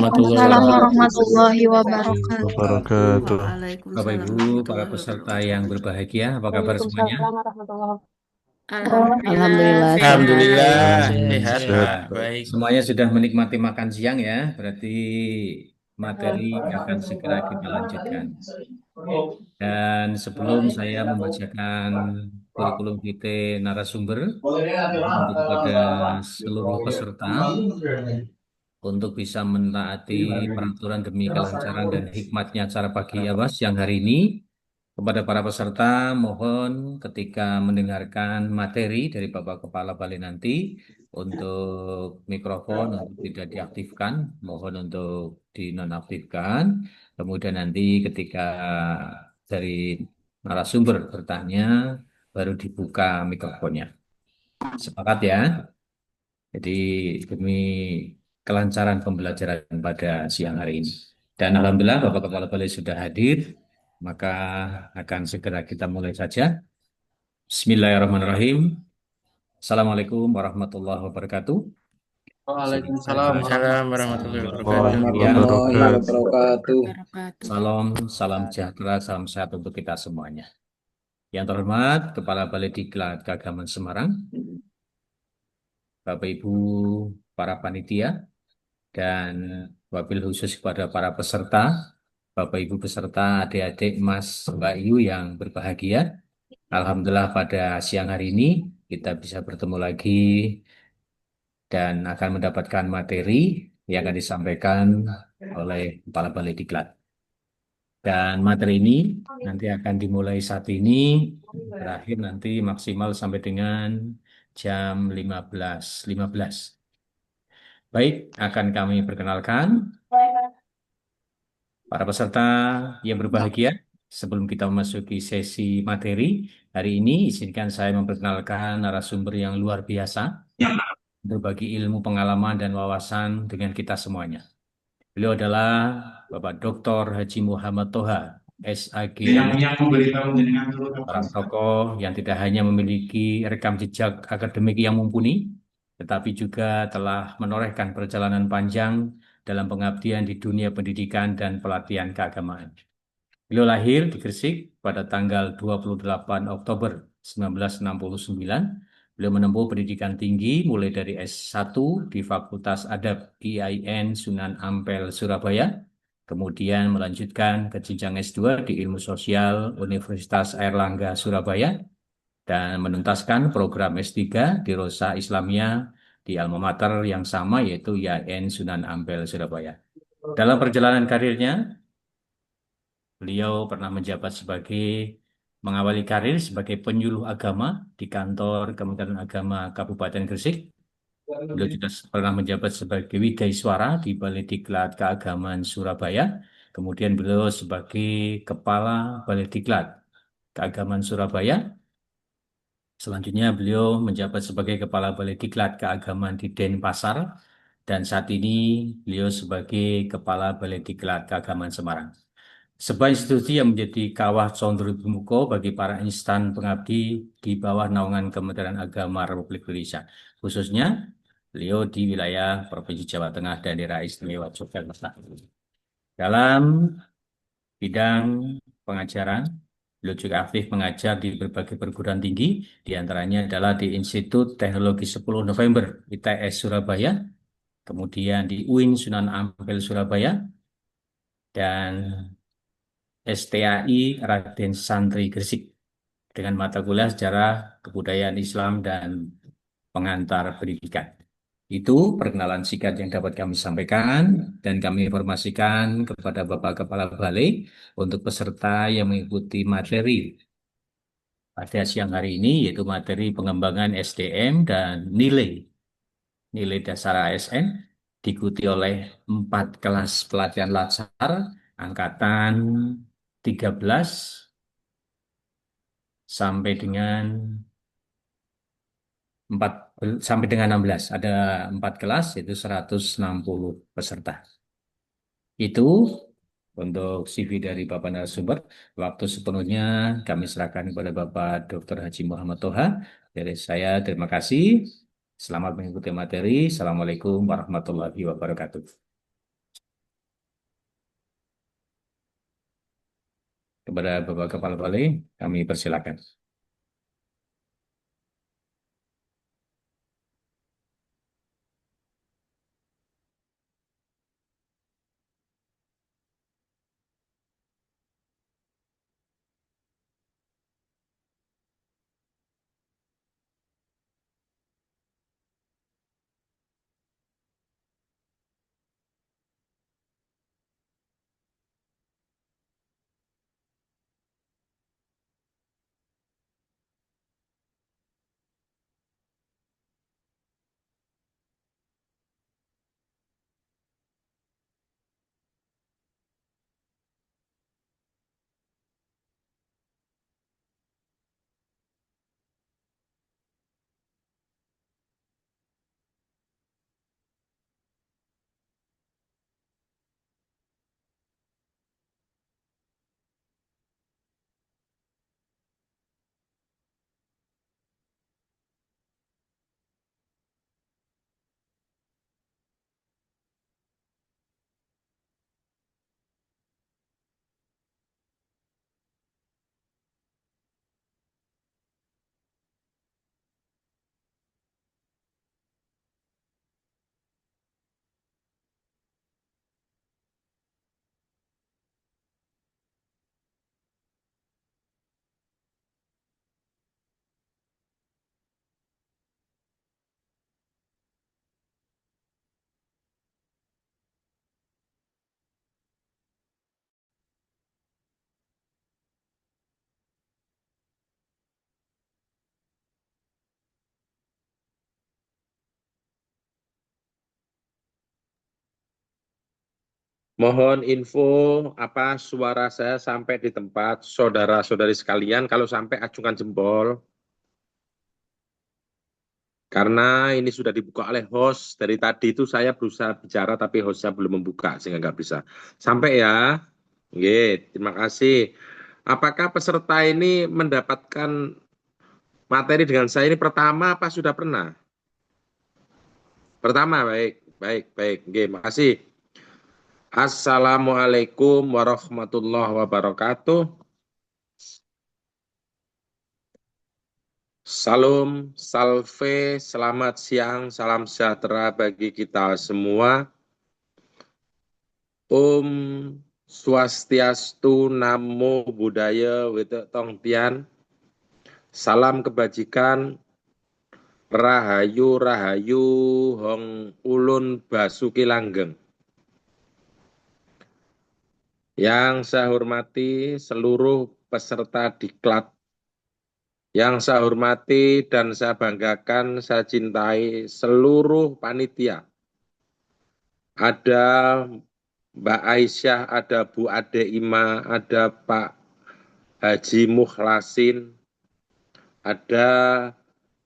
warahmatullahi Waalaikumsalam wabarakatuh. warahmatullahi wabarakatuh. Wabarakatuh. Waalaikumsalam Bapak Ibu, para warahmatullahi peserta wabarakatuh. yang berbahagia, apa kabar semuanya? Waalaikumsalam warahmatullahi Alhamdulillah Alhamdulillah sehat. Alhamdulillah sehat. sehat Ya, Pak. Baik. semuanya sudah menikmati makan siang ya, berarti materi akan segera kita lanjutkan. Dan sebelum saya membacakan kurikulum PT narasumber, untuk kepada seluruh peserta untuk bisa menaati peraturan demi kelancaran dan hikmatnya acara pagi siang hari ini. Kepada para peserta, mohon ketika mendengarkan materi dari Bapak Kepala Balai nanti, untuk mikrofon untuk tidak diaktifkan, mohon untuk dinonaktifkan. Kemudian nanti ketika dari narasumber bertanya, baru dibuka mikrofonnya. Sepakat ya? Jadi demi kelancaran pembelajaran pada siang hari ini. Dan Alhamdulillah Bapak Kepala Balai sudah hadir, maka akan segera kita mulai saja. Bismillahirrahmanirrahim. Assalamualaikum warahmatullahi wabarakatuh. Selamat Waalaikumsalam pagi, Waalaikumsalam warahmatullahi wabarakatuh. selamat warahmatullahi siang, wabarakatuh. Wabarakatuh. salam sejahtera, salam sehat untuk kita semuanya. Yang terhormat Kepala Balai Diklat Keagamaan Semarang, Bapak Ibu para panitia, dan wabil khusus kepada para peserta, Bapak Ibu peserta, adik-adik, Mas, Mbak Yu yang berbahagia. Alhamdulillah pada siang hari ini kita bisa bertemu lagi dan akan mendapatkan materi yang akan disampaikan oleh Kepala Balai Diklat. Dan materi ini nanti akan dimulai saat ini, berakhir nanti maksimal sampai dengan jam 15.15. Baik, akan kami perkenalkan para peserta yang berbahagia. Sebelum kita memasuki sesi materi, hari ini izinkan saya memperkenalkan narasumber yang luar biasa, berbagi ilmu, pengalaman, dan wawasan dengan kita semuanya. Beliau adalah Bapak Dr. Haji Muhammad Toha, SAG, seorang tokoh yang tidak hanya memiliki rekam jejak akademik yang mumpuni, tetapi juga telah menorehkan perjalanan panjang dalam pengabdian di dunia pendidikan dan pelatihan keagamaan. Beliau lahir di Gresik pada tanggal 28 Oktober 1969. Beliau menempuh pendidikan tinggi mulai dari S1 di Fakultas Adab IAIN Sunan Ampel, Surabaya, kemudian melanjutkan ke jenjang S2 di Ilmu Sosial Universitas Airlangga, Surabaya, dan menuntaskan program S3 di Rosa Islamia di alma mater yang sama yaitu IAIN Sunan Ampel, Surabaya. Dalam perjalanan karirnya, beliau pernah menjabat sebagai mengawali karir sebagai penyuluh agama di kantor Kementerian Agama Kabupaten Gresik. Beliau juga pernah menjabat sebagai Widaiswara di Balai Diklat Keagamaan Surabaya. Kemudian beliau sebagai Kepala Balai Diklat Keagamaan Surabaya. Selanjutnya beliau menjabat sebagai Kepala Balai Diklat Keagamaan di Denpasar. Dan saat ini beliau sebagai Kepala Balai Diklat Keagamaan Semarang. Sebuah institusi yang menjadi kawah condro Bumuko bagi para instan pengabdi di bawah naungan Kementerian Agama Republik Indonesia, khususnya beliau di wilayah Provinsi Jawa Tengah dan Daerah Istimewa Yogyakarta. Dalam bidang pengajaran, beliau juga aktif mengajar di berbagai perguruan tinggi, di antaranya adalah di Institut Teknologi 10 November ITS Surabaya, kemudian di UIN Sunan Ampel Surabaya, dan STAI Raden Santri Gresik dengan mata kuliah sejarah kebudayaan Islam dan pengantar pendidikan. Itu perkenalan singkat yang dapat kami sampaikan dan kami informasikan kepada Bapak Kepala Balai untuk peserta yang mengikuti materi pada siang hari ini, yaitu materi pengembangan SDM dan nilai dasar ASN, diikuti oleh 4 kelas pelatihan latsar angkatan 13 sampai dengan 4 sampai dengan 16. Ada 4 kelas, yaitu 160 peserta. Itu untuk CV dari Bapak narasumber. Waktu sepenuhnya kami serahkan kepada Bapak Dr. Haji Muhammad Toha. Dari saya, terima kasih. Selamat mengikuti materi. Assalamualaikum warahmatullahi wabarakatuh. Kepada Bapak Kepala Balai, kami persilakan. Mohon info apa suara saya sampai di tempat saudara-saudari sekalian. Kalau sampai acungkan jempol. Karena ini sudah dibuka oleh host. Dari tadi itu saya berusaha bicara tapi hostnya belum membuka sehingga nggak bisa. Sampai ya. Oke, terima kasih. Apakah peserta ini mendapatkan materi dengan saya ini pertama apa sudah pernah? Pertama, baik. Oke, makasih. Assalamualaikum warahmatullahi wabarakatuh. Salam, salve, selamat siang, salam sejahtera bagi kita semua. Om Swastiastu, Namo Buddhaya, Wete Tong Tian. Salam kebajikan, Rahayu, Rahayu, Hong Ulun Basuki Langgeng. Yang saya hormati seluruh peserta diklat, yang saya hormati dan saya banggakan, saya cintai seluruh panitia. Ada Mbak Aisyah, ada Bu Ade Ima, ada Pak Haji Mukhlasin, ada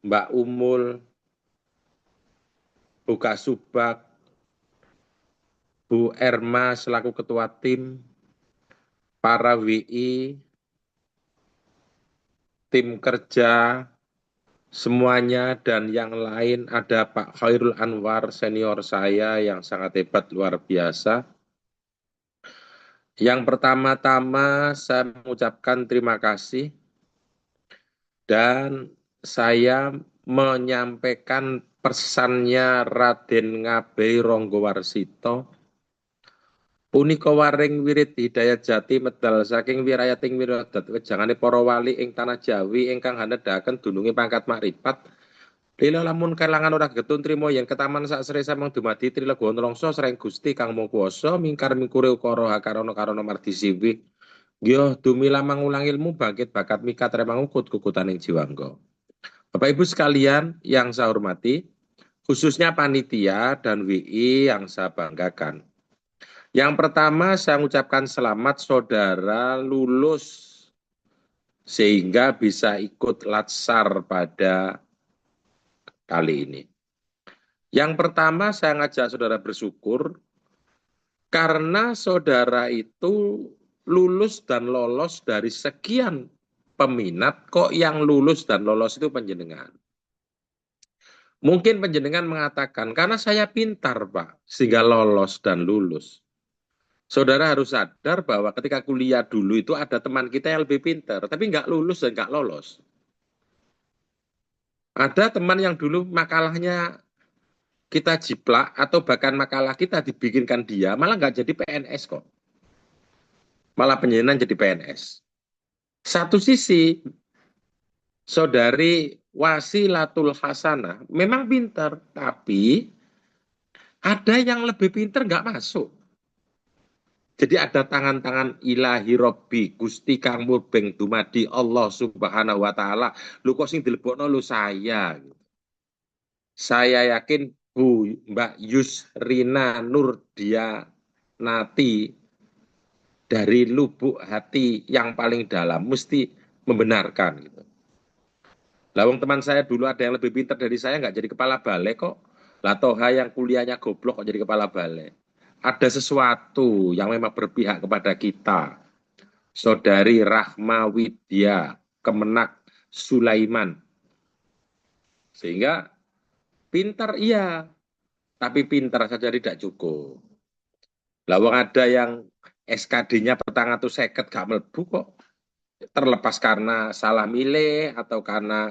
Mbak Umul, Bu Kasubag, Bu Erma selaku Ketua Tim, para WI, tim kerja, semuanya, dan yang lain. Ada Pak Khairul Anwar, senior saya yang sangat hebat, luar biasa. Yang pertama-tama saya mengucapkan terima kasih dan saya menyampaikan pesannya Raden Ngabei Ronggowarsito. Punika waring wirid hidayat jati medal saking wirayating wiradat wejangane para wali ing tanah Jawi ingkang hanedaken dununge pangkat makrifat. Lila lamun kelangan ora getun trima yen ketaman sak sere samang dumadi trilega nelongso sreng Gusti kang Maha Kuwasa mingkar mingkure ukara karana mardi siwi. Nggih dumi lamang ulang ilmu bangkit bakat mikat remang ukut kukutaning jiwangga. Bapak Ibu sekalian yang saya hormati, khususnya panitia dan WI yang saya banggakan. Yang pertama saya mengucapkan selamat saudara lulus sehingga bisa ikut latsar pada kali ini. Yang pertama saya ngajak saudara bersyukur karena saudara itu lulus dan lolos dari sekian peminat, kok yang lulus dan lolos itu panjenengan. Mungkin panjenengan mengatakan, karena saya pintar Pak, sehingga lolos dan lulus. Saudara harus sadar bahwa ketika kuliah dulu itu ada teman kita yang lebih pintar, tapi nggak lulus dan nggak lolos. Ada teman yang dulu makalahnya kita jiplak atau bahkan makalah kita dibikinkan dia, malah nggak jadi PNS kok. Malah penyidikan jadi PNS. Satu sisi, saudari Wasilatul Hasanah memang pintar, tapi ada yang lebih pintar nggak masuk. Jadi ada tangan-tangan ilahi Robbi, Gusti Kang Murbeng dumadi Allah Subhanahu wa taala. Lu kok sing dilebokno lu saya. Saya yakin Bu Mbak Yusrina Nurdianati dari lubuk hati yang paling dalam mesti membenarkan gitu. Lawang teman saya dulu ada yang lebih pintar dari saya nggak jadi kepala balai kok. Lah Toha yang kuliahnya goblok kok jadi kepala balai. Ada sesuatu yang memang berpihak kepada kita. Saudari Rahma Widya Kemenak Sulaiman. Sehingga pintar iya, tapi pintar saja tidak cukup. Lawang ada yang SKD-nya petang atau seket gak mlebu kok. Terlepas karena salah milih atau karena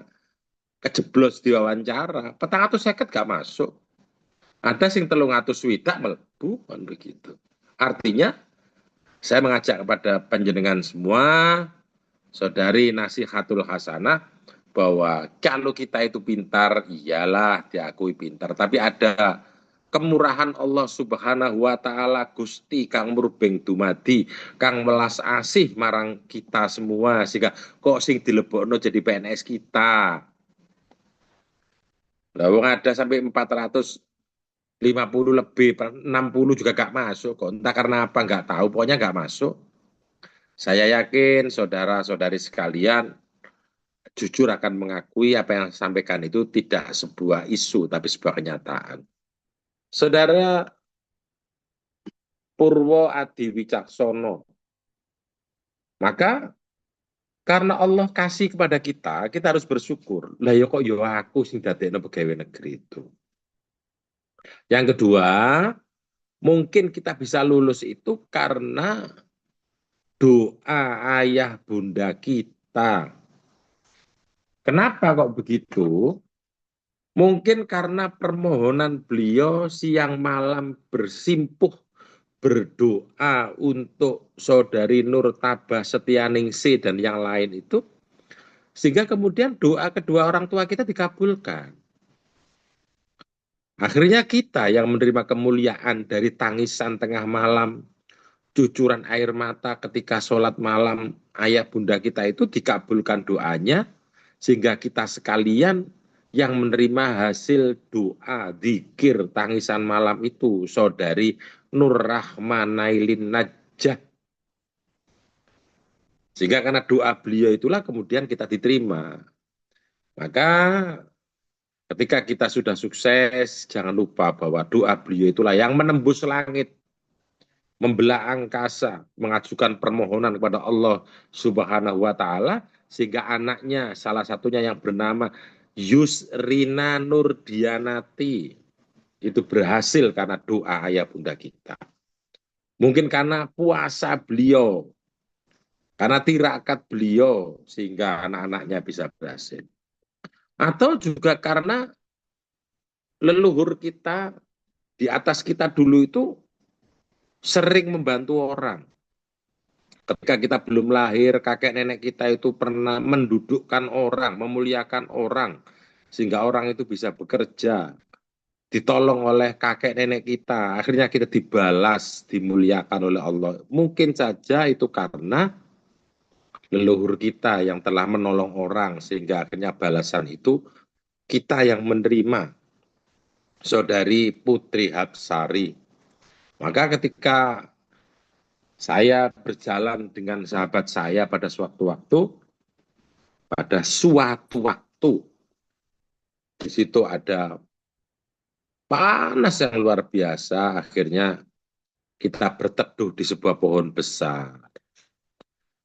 kejeblos di wawancara, petang atau seket gak masuk. Ada sing 300 mlebu kan begitu. Artinya saya mengajak kepada panjenengan semua, saudari nasihatul hasanah, bahwa kalau kita itu pintar, iyalah diakui pintar. Tapi ada kemurahan Allah Subhanahu wa taala Gusti Kang Murbeng dumadi, Kang welas asih marang kita semua, sehingga kok sing dilebokno jadi PNS kita. Lah wong ada sampai 450 lebih, 60 juga gak masuk kok. Entah karena apa gak tahu, pokoknya gak masuk. Saya yakin saudara-saudari sekalian jujur akan mengakui apa yang saya sampaikan itu tidak sebuah isu, tapi sebuah kenyataan. Saudara Purwo Adi Wicaksono, maka karena Allah kasih kepada kita harus bersyukur. Lah ya kok yo aku sing dadekno pegawai negeri itu. Yang kedua, mungkin kita bisa lulus itu karena doa ayah bunda kita. Kenapa kok begitu? Mungkin karena permohonan beliau siang malam bersimpuh berdoa untuk saudari Nur Tabah Setianingsih dan yang lain itu, sehingga kemudian doa kedua orang tua kita dikabulkan. Akhirnya kita yang menerima kemuliaan dari tangisan tengah malam, cucuran air mata ketika sholat malam ayah bunda kita itu dikabulkan doanya, sehingga kita sekalian yang menerima hasil doa, zikir, tangisan malam itu, saudari Nur Rahmanailin Najah. Sehingga karena doa beliau itulah kemudian kita diterima. Maka ketika kita sudah sukses, jangan lupa bahwa doa beliau itulah yang menembus langit, membelah angkasa, mengajukan permohonan kepada Allah Subhanahu wa taala, sehingga anaknya salah satunya yang bernama Yusrina Nurdianati itu berhasil karena doa ayah bunda kita. Mungkin karena puasa beliau, karena tirakat beliau, sehingga anak-anaknya bisa berhasil. Atau juga karena leluhur kita di atas kita dulu itu sering membantu orang. Ketika kita belum lahir, kakek nenek kita itu pernah mendudukkan orang, memuliakan orang, sehingga orang itu bisa bekerja, ditolong oleh kakek nenek kita, akhirnya kita dibalas, dimuliakan oleh Allah. Mungkin saja itu karena leluhur kita yang telah menolong orang, sehingga akhirnya balasan itu kita yang menerima. Saudari Putri Habsari. Maka ketika saya berjalan dengan sahabat saya pada suatu waktu, di situ ada panas yang luar biasa, akhirnya kita berteduh di sebuah pohon besar.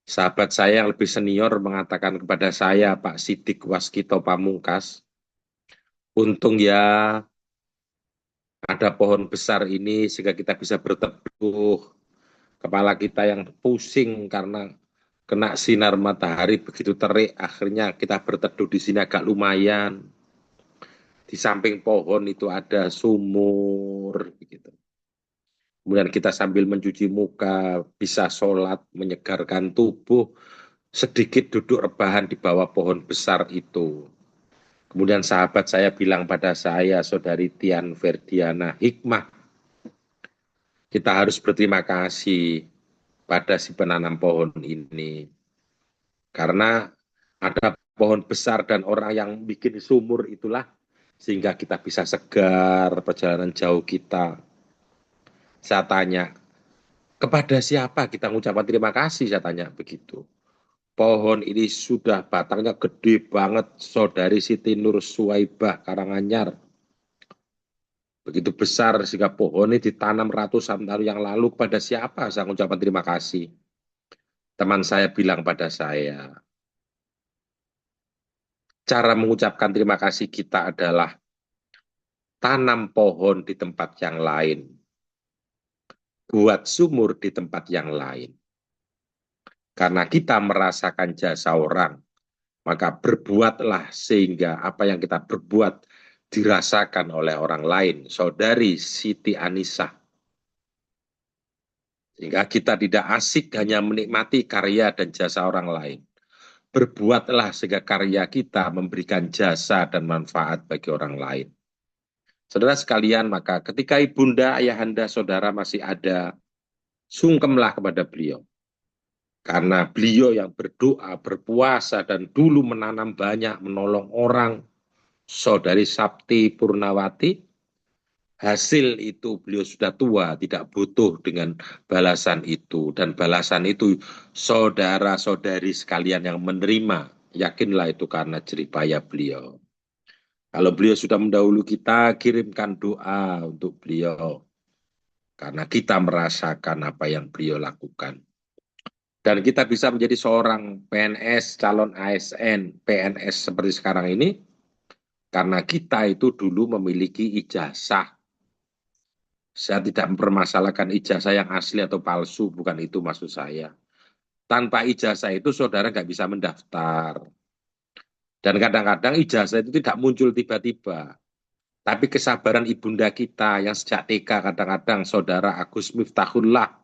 Sahabat saya yang lebih senior mengatakan kepada saya, Pak Sidik Waskito Pamungkas, untung ya ada pohon besar ini sehingga kita bisa berteduh. kepala kita yang pusing karena kena sinar matahari begitu terik, akhirnya kita berteduh di sini agak lumayan. Di samping pohon itu ada sumur, begitu. Kemudian kita sambil mencuci muka, bisa sholat, menyegarkan tubuh, sedikit duduk rebahan di bawah pohon besar itu. Kemudian sahabat saya bilang pada saya, Saudari Tian Ferdiana, hikmah, kita harus berterima kasih pada si penanam pohon ini. Karena ada pohon besar dan orang yang bikin sumur itulah, sehingga kita bisa segar perjalanan jauh kita. Saya tanya, kepada siapa kita mengucapkan terima kasih? Saya tanya begitu. Pohon ini sudah batangnya gede banget, Saudari Siti Nur Suwaibah Karanganyar. Begitu besar sehingga pohon ini ditanam ratusan tahun yang lalu. Kepada siapa saya mengucapkan terima kasih? Teman saya bilang pada saya, cara mengucapkan terima kasih kita adalah tanam pohon di tempat yang lain. Buat sumur di tempat yang lain. Karena kita merasakan jasa orang, maka berbuatlah sehingga apa yang kita berbuat dirasakan oleh orang lain. Saudari Siti Anissa. Sehingga kita tidak asik hanya menikmati karya dan jasa orang lain. Berbuatlah sehingga karya kita memberikan jasa dan manfaat bagi orang lain. Saudara sekalian, maka ketika ibunda, ayahanda, saudara masih ada, sungkemlah kepada beliau. Karena beliau yang berdoa, berpuasa, dan dulu menanam banyak, menolong orang, Saudari Sapti Purnawati, hasil itu beliau sudah tua, tidak butuh dengan balasan itu. Dan balasan itu saudara-saudari sekalian yang menerima, yakinlah itu karena jerih payah beliau. Kalau beliau sudah mendahulu kita, kirimkan doa untuk beliau. Karena kita merasakan apa yang beliau lakukan. Dan kita bisa menjadi seorang PNS, calon ASN, PNS seperti sekarang ini, karena kita itu dulu memiliki ijazah. Saya tidak mempermasalahkan ijazah yang asli atau palsu, bukan itu maksud saya. Tanpa ijazah itu saudara nggak bisa mendaftar. Dan kadang-kadang ijazah itu tidak muncul tiba-tiba. Tapi kesabaran ibunda kita yang sejak TK kadang-kadang saudara Agus Miftahullah.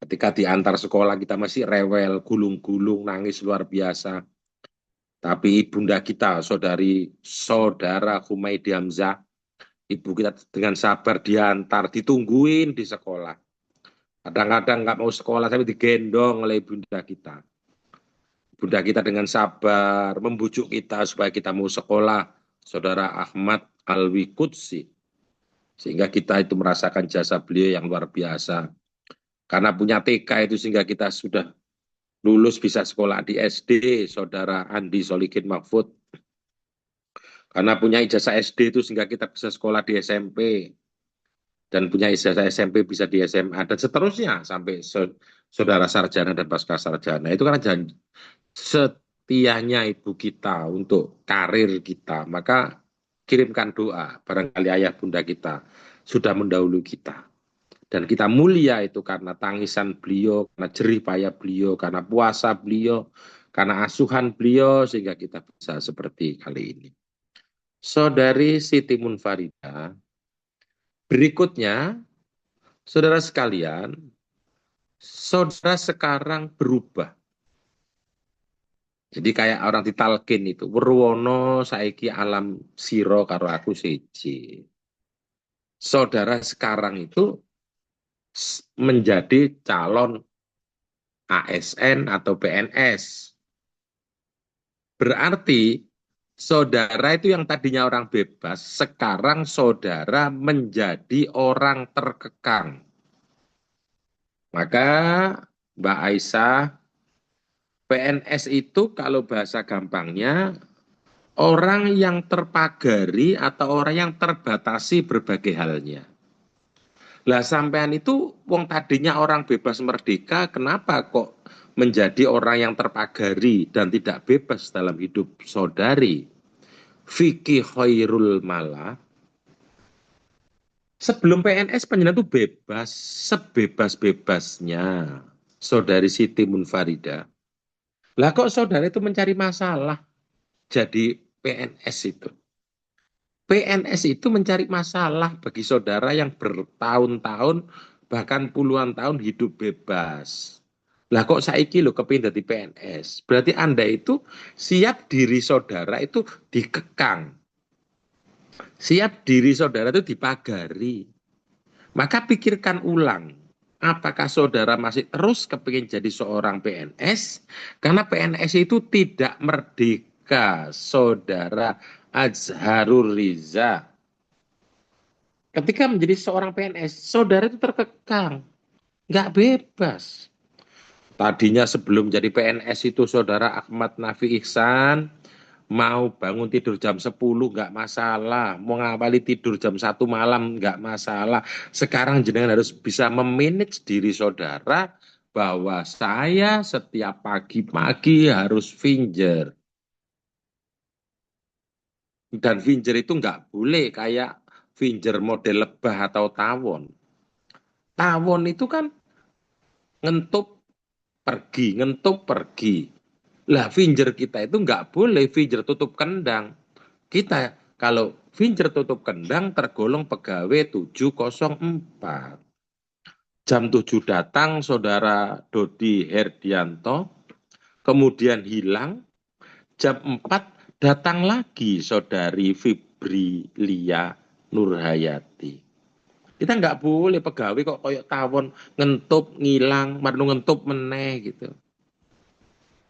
Ketika diantar sekolah kita masih rewel, gulung-gulung, nangis luar biasa. Tapi ibunda kita, saudara Humaydi Hamzah, ibu kita dengan sabar diantar, ditungguin di sekolah. Kadang-kadang nggak mau sekolah, tapi digendong oleh ibunda kita. Ibunda kita dengan sabar membujuk kita supaya kita mau sekolah, saudara Ahmad Alwi Qudsi. Sehingga kita itu merasakan jasa beliau yang luar biasa. Karena punya TK itu sehingga kita sudah lulus bisa sekolah di SD, saudara Andi Solikin Mahfud. Karena punya ijazah SD itu sehingga kita bisa sekolah di SMP. Dan punya ijazah SMP bisa di SMA. Dan seterusnya sampai saudara sarjana dan pasca sarjana. Itu karena setianya ibu kita untuk karir kita. Maka kirimkan doa. Barangkali ayah bunda kita sudah mendahului kita. Dan kita mulia itu karena tangisan beliau, karena jerih payah beliau, karena puasa beliau, karena asuhan beliau, sehingga kita bisa seperti kali ini. Saudari Siti Munfarida, berikutnya, saudara sekalian, saudara sekarang berubah. Jadi kayak orang ditalkin itu, werwono saiki alam siro karo aku seji. Saudara sekarang itu menjadi calon ASN atau PNS. Berarti saudara itu yang tadinya orang bebas, sekarang saudara menjadi orang terkekang. Maka Mbak Aisyah, PNS itu kalau bahasa gampangnya orang yang terpagari atau orang yang terbatasi berbagai halnya. Lah sampean itu wong tadinya orang bebas merdeka, kenapa kok menjadi orang yang terpagari dan tidak bebas dalam hidup saudari? Fikih khairul mala. Sebelum PNS penjenengan itu bebas, sebebas-bebasnya. Saudari Siti Munfarida. Lah kok saudara itu mencari masalah jadi PNS itu? PNS itu mencari masalah bagi saudara yang bertahun-tahun bahkan puluhan tahun hidup bebas. Lah kok saiki lo kepindah di PNS? Berarti Anda itu siap diri saudara itu dikekang. Siap diri saudara itu dipagari. Maka pikirkan ulang. Apakah saudara masih terus kepingin jadi seorang PNS? Karena PNS itu tidak merdeka, saudara Azharul Riza. Ketika menjadi seorang PNS, saudara itu terkekang, nggak bebas. Tadinya sebelum jadi PNS itu saudara Ahmad Nafi Ihsan mau bangun tidur jam 10 nggak masalah, mau ngawali tidur jam 1 malam nggak masalah. Sekarang jenengan harus bisa memanage diri saudara bahwa saya setiap pagi-pagi harus vinjer. Dan vinjer itu nggak boleh kayak vinjer model lebah atau tawon. Tawon itu kan ngentup pergi, ngentup pergi. Lah vinjer kita itu nggak boleh vinjer tutup kendang. Kita kalau vinjer tutup kendang tergolong pegawai 704. Jam 7 datang saudara Dodi Herdianto, kemudian hilang, jam 4 datang lagi saudari Fibrilia Nurhayati. Kita nggak boleh pegawai kok koyok tawon ngentup ngilang, marno ngentup meneh gitu.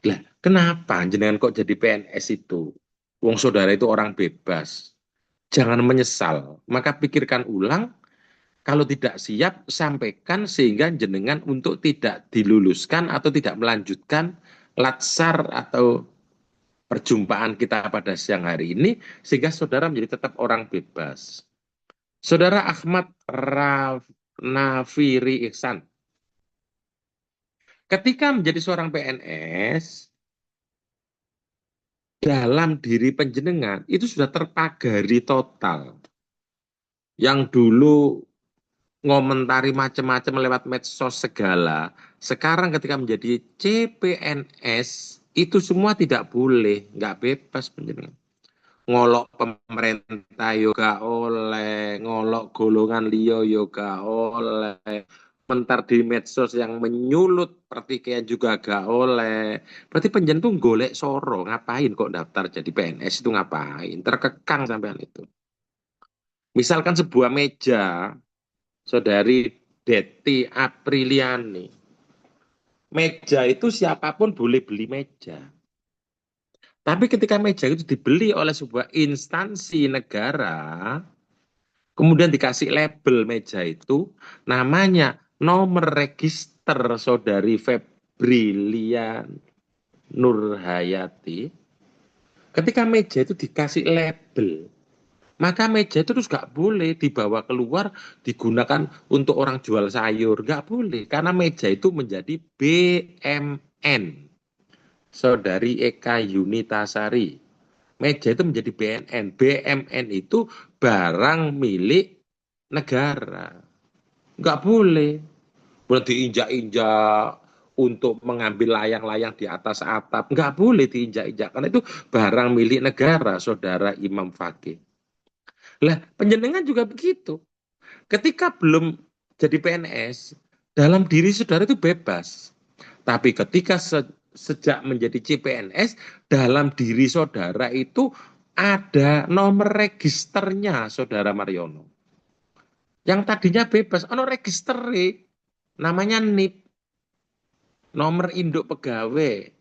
Lah, kenapa jenengan kok jadi PNS itu? Wong saudara itu orang bebas. Jangan menyesal. Maka pikirkan ulang. Kalau tidak siap, sampaikan sehingga jenengan untuk tidak diluluskan atau tidak melanjutkan latsar atau perjumpaan kita pada siang hari ini, sehingga saudara menjadi tetap orang bebas. Saudara Ahmad Nafiri Ihsan, ketika menjadi seorang PNS, dalam diri penjenengan itu sudah terpagari total. Yang dulu ngomentari macam-macam lewat medsos segala, sekarang ketika menjadi CPNS itu semua tidak boleh, nggak bebas penjenengan. Ngolok pemerintah yoga oleh, ngolok golongan liyo yoga oleh, mentar di medsos yang menyulut pertikaian juga gak oleh. Berarti penjen tuh golek soro, ngapain kok daftar jadi PNS itu ngapain? Terkekang sampean itu. Misalkan sebuah meja, saudari Deti Apriliani, meja itu siapapun boleh beli meja. Tapi ketika meja itu dibeli oleh sebuah instansi negara, kemudian dikasih label meja itu, namanya nomor register saudari Febrilia Nurhayati. Ketika meja itu dikasih label, maka meja itu terus nggak boleh dibawa keluar digunakan untuk orang jual sayur, nggak boleh karena meja itu menjadi BMN. Saudari Eka Yunitasari, meja itu menjadi BNN. BMN itu barang milik negara, nggak boleh. Boleh diinjak-injak untuk mengambil layang-layang di atas atap, nggak boleh diinjak-injak karena itu barang milik negara, saudara Imam Fakih. Lah, penjenengan juga begitu. Ketika belum jadi PNS, dalam diri saudara itu bebas. Tapi ketika sejak menjadi CPNS, dalam diri saudara itu ada nomor registernya, saudara Mariono. Yang tadinya bebas, ono register namanya NIP, nomor induk pegawai.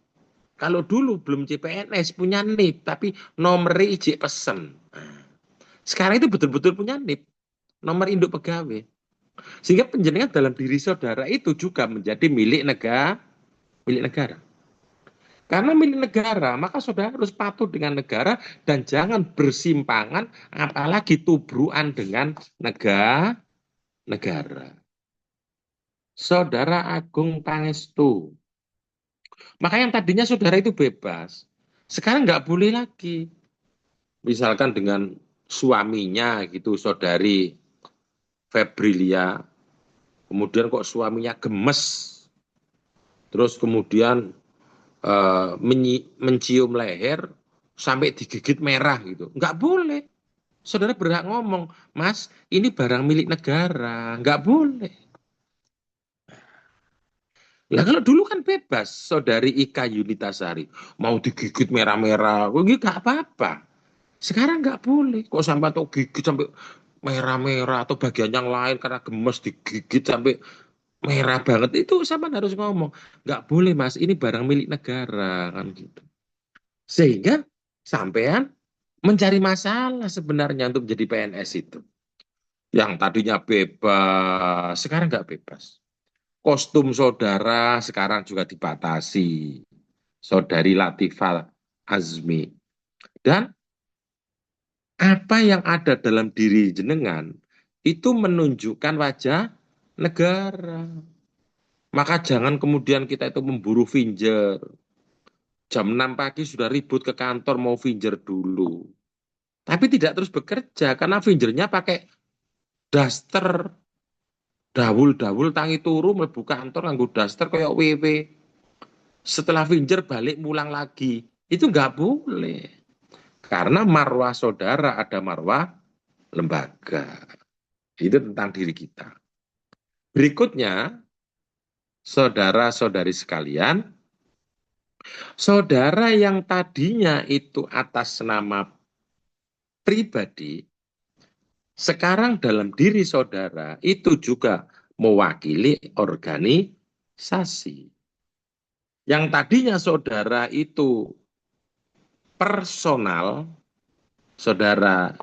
Kalau dulu belum CPNS punya NIP, tapi nomor izin pesen. Sekarang itu betul-betul punya NIP, nomor induk pegawai. Sehingga penjenengan dalam diri saudara itu juga menjadi milik negara. Karena milik negara, maka saudara harus patuh dengan negara dan jangan bersimpangan, apalagi tubruan dengan negara. Saudara Agung Pangestu. Maka yang tadinya saudara itu bebas, sekarang nggak boleh lagi. Misalkan dengan suaminya gitu, saudari Febrilia, kemudian kok suaminya gemes, terus kemudian mencium leher sampai digigit merah gitu. Nggak boleh. Saudara berhak ngomong, Mas, ini barang milik negara. Nggak boleh. Lah kalau dulu kan bebas, Saudari Ika Yunitasari. Mau digigit merah-merah, ini nggak apa-apa. Sekarang nggak boleh. Kok sampai atau gigit sampai merah-merah atau bagian yang lain karena gemes digigit sampai merah banget. Itu sama harus ngomong. Nggak boleh, Mas, ini barang milik negara. Kan gitu. Sehingga sampean mencari masalah sebenarnya untuk menjadi PNS itu. Yang tadinya bebas, sekarang nggak bebas. Kostum saudara sekarang juga dibatasi. Saudari Latifah Azmi. Dan apa yang ada dalam diri jenengan itu menunjukkan wajah negara. Maka jangan kemudian kita itu memburu finger. Jam 6 pagi sudah ribut ke kantor mau finger dulu. Tapi tidak terus bekerja karena fingernya pakai daster. Dawul-dawul tangi turu mlebu kantor nganggo daster kayak WW. Setelah finger balik mulang lagi. Itu nggak boleh. Karena marwah saudara ada marwah lembaga. Itu tentang diri kita. Berikutnya, saudara-saudari sekalian, saudara yang tadinya itu atas nama pribadi, sekarang dalam diri saudara itu juga mewakili organisasi. Yang tadinya saudara itu personal, saudara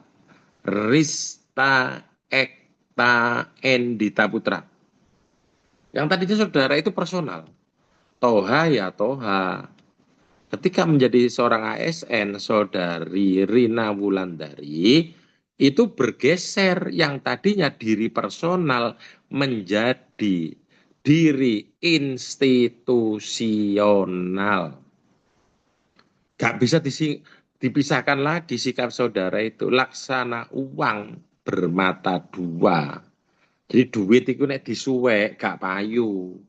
Rista Ekta Endita Putra. Yang tadinya saudara itu personal. Toha ya Toha. Ketika menjadi seorang ASN, saudari Rina Wulandari, itu bergeser yang tadinya diri personal menjadi diri institusional. Gak bisa dipisahkan lagi sikap saudara itu laksana uang bermata dua. Jadi duit itu nek disuwek gak payu.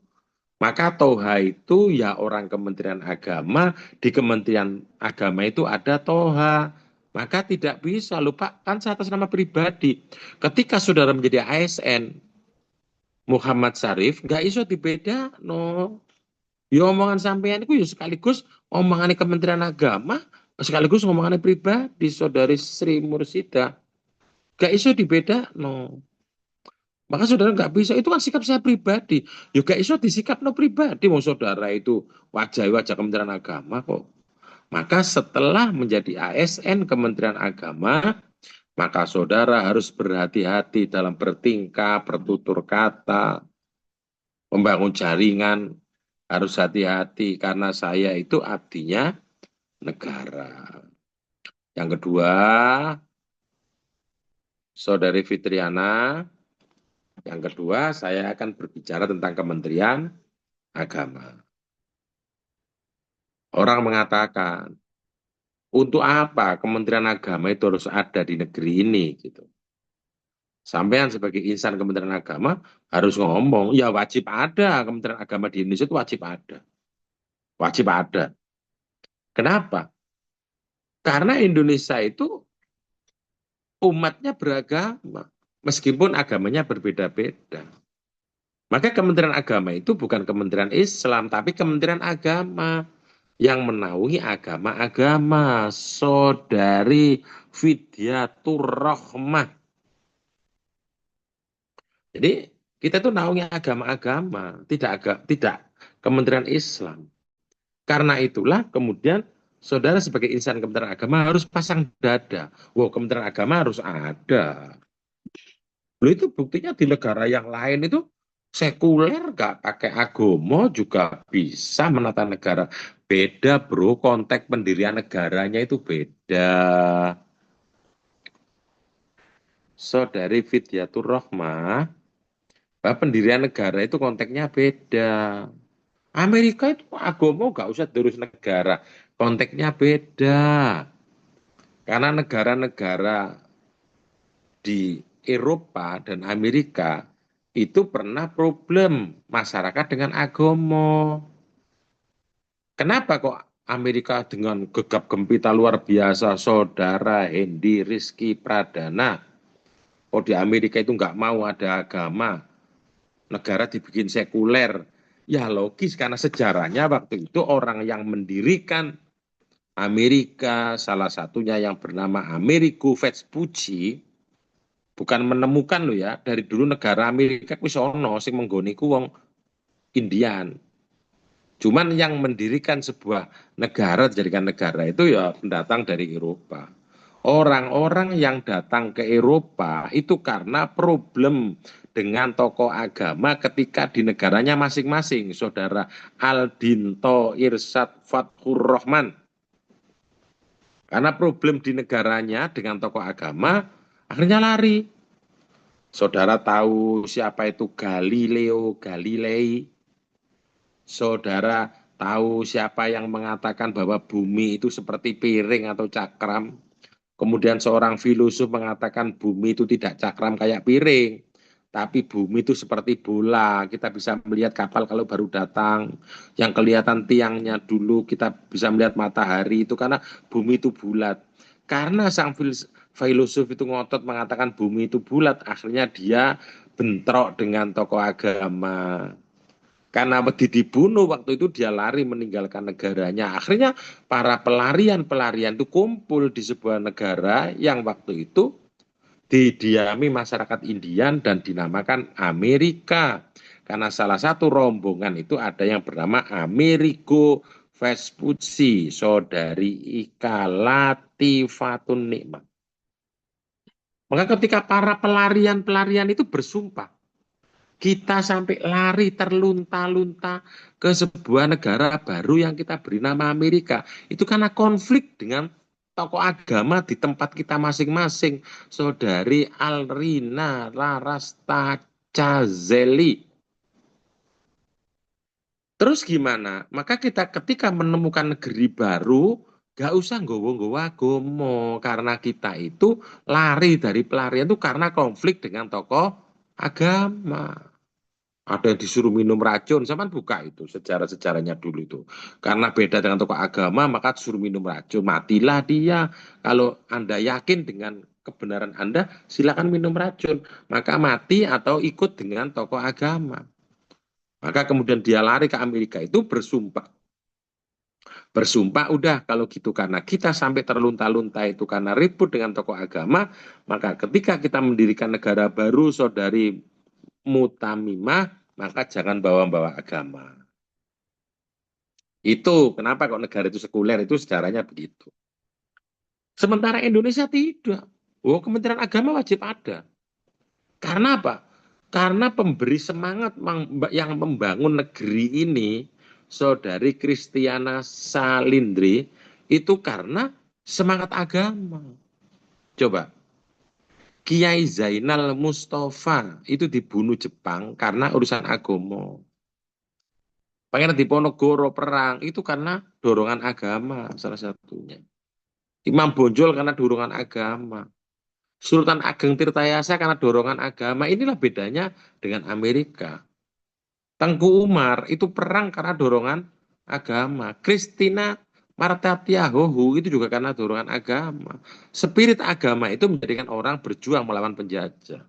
Maka Toha itu ya orang Kementerian Agama, di Kementerian Agama itu ada Toha. Maka tidak bisa lupakan atas nama pribadi. Ketika saudara menjadi ASN, Muhammad Syarif, nggak iso dibeda, no. Ya omongan sampean itu ya sekaligus omongan Kementerian Agama, sekaligus omongan pribadi, saudari Sri Mursida. Nggak iso dibeda, no. Maka saudara nggak bisa, itu kan sikap saya pribadi. Juga iso disikap no pribadi, mau saudara itu wajah Kementerian Agama kok. Maka setelah menjadi ASN Kementerian Agama, maka saudara harus berhati-hati dalam bertingkah, bertutur kata, membangun jaringan, harus hati-hati karena saya itu abdinya negara. Yang kedua, saudari Fitriana, yang kedua, saya akan berbicara tentang Kementerian Agama. Orang mengatakan, untuk apa Kementerian Agama itu harus ada di negeri ini? Gitu. Sampean sebagai insan Kementerian Agama harus ngomong, ya wajib ada Kementerian Agama di Indonesia itu wajib ada. Wajib ada. Kenapa? Karena Indonesia itu umatnya beragama. Meskipun agamanya berbeda-beda. Maka Kementerian Agama itu bukan Kementerian Islam, tapi Kementerian Agama yang menaungi agama-agama. Saudari Vidyatur Rahmah. Jadi kita itu naungi agama-agama, tidak Kementerian Islam. Karena itulah kemudian saudara sebagai insan Kementerian Agama harus pasang dada. Wow, Kementerian Agama harus ada. Loh, itu buktinya di negara yang lain itu sekuler gak pakai agama juga bisa menata negara. Beda bro, konteks pendirian negaranya itu beda. Saudari Vidyatur Rahmah, bahwa pendirian negara itu konteksnya beda. Amerika itu agama gak usah terus negara, konteksnya beda. Karena negara-negara di Eropa dan Amerika itu pernah problem masyarakat dengan agama. Kenapa kok Amerika dengan gegap gempita luar biasa, saudara Hendy Rizky Pradana, oh di Amerika itu nggak mau ada agama, negara dibikin sekuler. Ya logis karena sejarahnya waktu itu orang yang mendirikan Amerika, salah satunya yang bernama Amerigo Vespucci, bukan menemukan loh ya, dari dulu negara Amerika wis ono sing menggoni ku wong Indian. Cuman yang mendirikan sebuah negara, dijadikan negara itu ya pendatang dari Eropa. Orang-orang yang datang ke Eropa itu karena problem dengan tokoh agama ketika di negaranya masing-masing. Saudara Aldinto Irsyad Fathur Rahman. Karena problem di negaranya dengan tokoh agama, akhirnya lari. Saudara tahu siapa itu Galileo Galilei? Saudara tahu siapa yang mengatakan bahwa bumi itu seperti piring atau cakram? Kemudian seorang filosof mengatakan bumi itu tidak cakram kayak piring, tapi bumi itu seperti bola. Kita bisa melihat kapal kalau baru datang, yang kelihatan tiangnya dulu, kita bisa melihat matahari itu karena bumi itu bulat. Karena sang filosof itu ngotot mengatakan bumi itu bulat, akhirnya dia bentrok dengan tokoh agama. Karena dibunuh waktu itu dia lari meninggalkan negaranya. Akhirnya para pelarian-pelarian itu kumpul di sebuah negara yang waktu itu didiami masyarakat Indian dan dinamakan Amerika. Karena salah satu rombongan itu ada yang bernama Amerigo Vespucci, saudari Ika Latifatun Nikmat. Maka ketika para pelarian-pelarian itu bersumpah, kita sampai lari terlunta-lunta ke sebuah negara baru yang kita beri nama Amerika. Itu karena konflik dengan tokoh agama di tempat kita masing-masing. Saudari Alrina Larastacazeli. Terus gimana? Maka kita ketika menemukan negeri baru, gak usah nggowo-nggowo agama. Karena kita itu lari dari pelarian itu karena konflik dengan tokoh agama. Ada yang disuruh minum racun, sama buka itu sejarah-sejarahnya dulu itu. Karena beda dengan tokoh agama, maka disuruh minum racun. Matilah dia. Kalau Anda yakin dengan kebenaran Anda, silakan minum racun. Maka mati atau ikut dengan tokoh agama. Maka kemudian dia lari ke Amerika itu bersumpah. Bersumpah udah kalau gitu karena kita sampai terlunta-lunta itu karena ribut dengan tokoh agama, maka ketika kita mendirikan negara baru, saudari Mutamimah, maka jangan bawa-bawa agama. Itu kenapa kok negara itu sekuler, itu sejarahnya begitu. Sementara Indonesia tidak. Oh, Kementerian Agama wajib ada. Karena apa? Karena pemberi semangat yang membangun negeri ini, saudari Kristiana Salindri, itu karena semangat agama. Coba. Kiai Zainal Mustafa itu dibunuh Jepang karena urusan agama. Pangeran Diponegoro perang itu karena dorongan agama salah satunya. Imam Bonjol karena dorongan agama. Sultan Ageng Tirtayasa karena dorongan agama. Inilah bedanya dengan Amerika. Tengku Umar itu perang karena dorongan agama. Christina Marta Tiahohu itu juga karena dorongan agama. Spirit agama itu menjadikan orang berjuang melawan penjajah.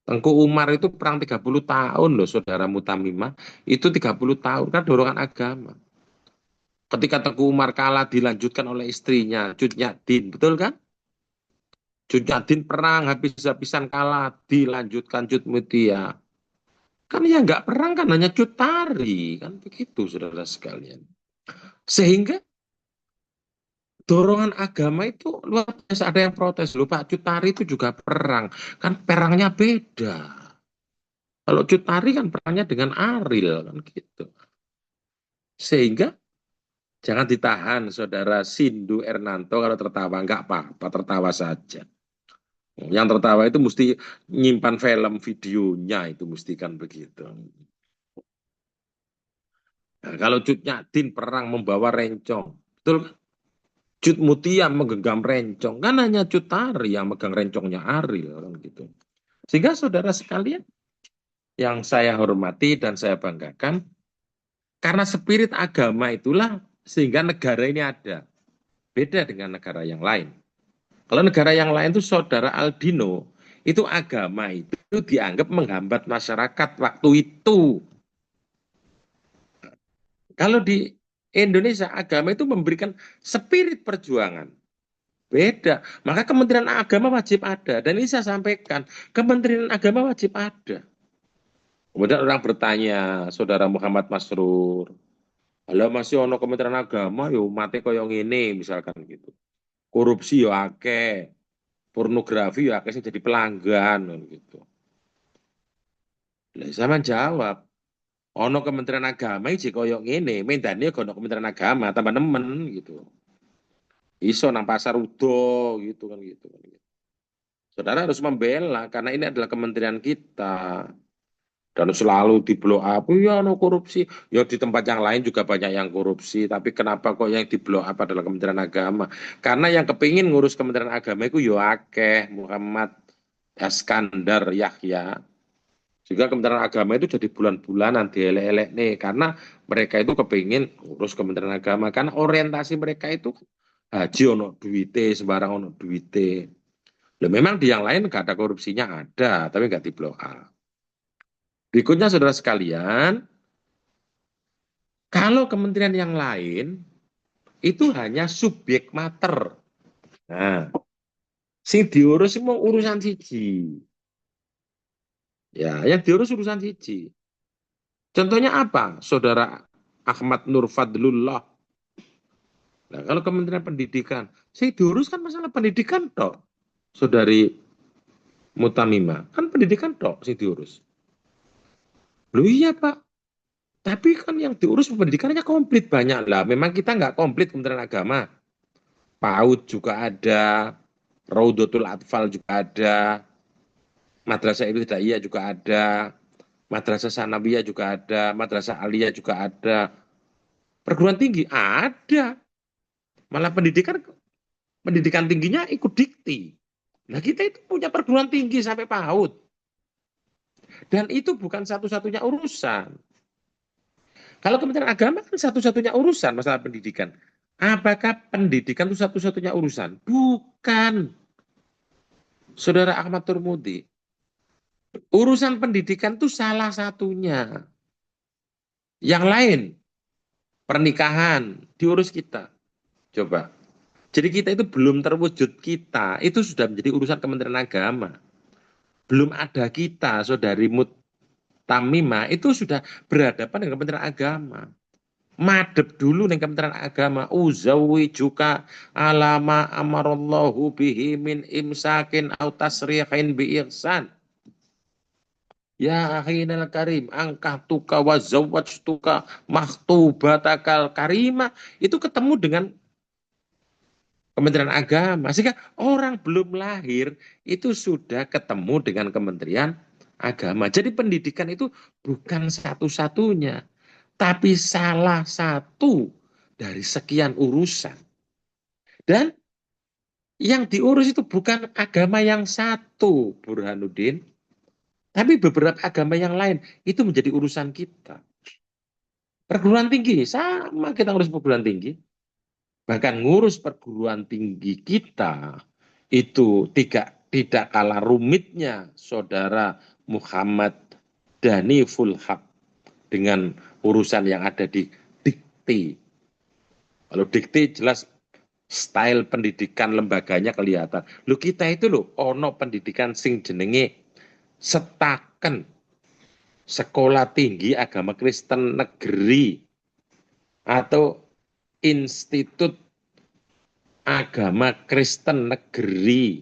Tengku Umar itu perang 30 tahun loh, saudara Mutamimah. Itu 30 tahun kan dorongan agama. Ketika Tengku Umar kalah dilanjutkan oleh istrinya, Cut Nyak-din, betul kan? Cut Nyak-din perang habis-habisan kalah dilanjutkan Cut Mutia. Kan yang nggak perang kan hanya Cut Tari, kan begitu saudara sekalian. Sehingga dorongan agama itu luar biasa. Ada yang protes loh, Pak Cut Tari itu juga perang, kan perangnya beda. Kalau Cut Tari kan perangnya dengan Aril kan gitu. Sehingga jangan ditahan saudara Sindu Ernanto kalau tertawa, nggak apa-apa, tertawa saja. Yang tertawa itu mesti nyimpan film videonya, itu mesti kan begitu. Nah, kalau Cut Nyak-din perang membawa rencong, betul kan? Cut Mutia menggenggam rencong, kan hanya Cut Tari yang megang rencongnya Aril kan gitu. Sehingga saudara sekalian yang saya hormati dan saya banggakan, karena spirit agama itulah sehingga negara ini ada. Beda dengan negara yang lain. Kalau negara yang lain itu saudara Aldino, itu agama itu dianggap menghambat masyarakat waktu itu. Kalau di Indonesia agama itu memberikan spirit perjuangan. Beda. Maka Kementerian Agama wajib ada. Dan ini saya sampaikan, Kementerian Agama wajib ada. Kemudian orang bertanya, Saudara Muhammad Masrur, "Halo masih ono Kementerian Agama yo mate koyo ngene," misalkan gitu. Korupsi yo akeh, pornografi yo akeh sing jadi pelanggan gitu. Lah sama jawab, ono Kementerian Agama iki koyo ngene, mendane kok ono Kementerian Agama tambah nemen gitu. Iso nang pasar udo gitu kan gitu. Saudara harus membela karena ini adalah kementerian kita. Dan selalu di blow up, ya no korupsi. Ya di tempat yang lain juga banyak yang korupsi. Tapi kenapa kok yang di blow up adalah Kementerian Agama? Karena yang kepingin ngurus Kementerian Agama itu ya akeh, Muhammad Iskandar Yahya. Juga Kementerian Agama itu jadi bulan-bulanan dielek-elek nih. Karena mereka itu kepingin ngurus Kementerian Agama. Karena orientasi mereka itu haji ono duite, sembarang ono duite. Loh, memang di yang lain nggak ada korupsinya ada, tapi nggak di blow up. Berikutnya saudara sekalian, kalau kementerian yang lain itu hanya subjek mater. Nah, sing diurus mau urusan siji. Ya, yang diurus urusan siji. Contohnya apa? Saudara Ahmad Nur Fadlullah. Nah, kalau Kementerian Pendidikan, sing diurus kan masalah pendidikan toh. Saudari Mutamima, kan pendidikan toh sing diurus. Loh iya Pak, tapi kan yang diurus pendidikannya komplit banyak lah. Memang kita nggak komplit Kementerian Agama. PAUD juga ada, Raudatul Atfal juga ada, Madrasah Ibtidaiyah juga ada, Madrasah Sanawiyah juga ada, Madrasah Aliyah juga ada. Perguruan tinggi ada. Malah pendidikan tingginya ikut dikti. Nah kita itu punya perguruan tinggi sampai PAUD. Dan itu bukan satu-satunya urusan. Kalau Kementerian Agama kan satu-satunya urusan masalah pendidikan. Apakah pendidikan itu satu-satunya urusan? Bukan. Saudara Ahmad Turmudi, urusan pendidikan itu salah satunya. Yang lain, pernikahan, diurus kita. Coba. Jadi kita itu belum terwujud kita, itu sudah menjadi urusan Kementerian Agama. Belum ada kita, Saudari Mutamima, itu sudah berhadapan dengan Kementerian Agama. Madep dulu nih Kementerian Agama, uzawi juga alama amarallahu bihi min imsakin au tasrihin bi ihsan. Ya akhinal karim, angkah tuka wa zawwajtuka mahtubatakal karimah. Itu ketemu dengan Kementerian Agama. Sehingga orang belum lahir itu sudah ketemu dengan Kementerian Agama. Jadi pendidikan itu bukan satu-satunya, tapi salah satu dari sekian urusan. Dan yang diurus itu bukan agama yang satu, Burhanuddin, tapi beberapa agama yang lain. Itu menjadi urusan kita. Perguruan tinggi, sama kita ngurus perguruan tinggi. Bahkan ngurus perguruan tinggi kita, itu tidak kalah rumitnya Saudara Muhammad Dhani Fulhab dengan urusan yang ada di dikti. Kalau dikti jelas style pendidikan lembaganya kelihatan. Lu kita itu loh ono pendidikan sing jenenge Setaken, Sekolah Tinggi Agama Kristen Negeri, atau Institut Agama Kristen Negeri.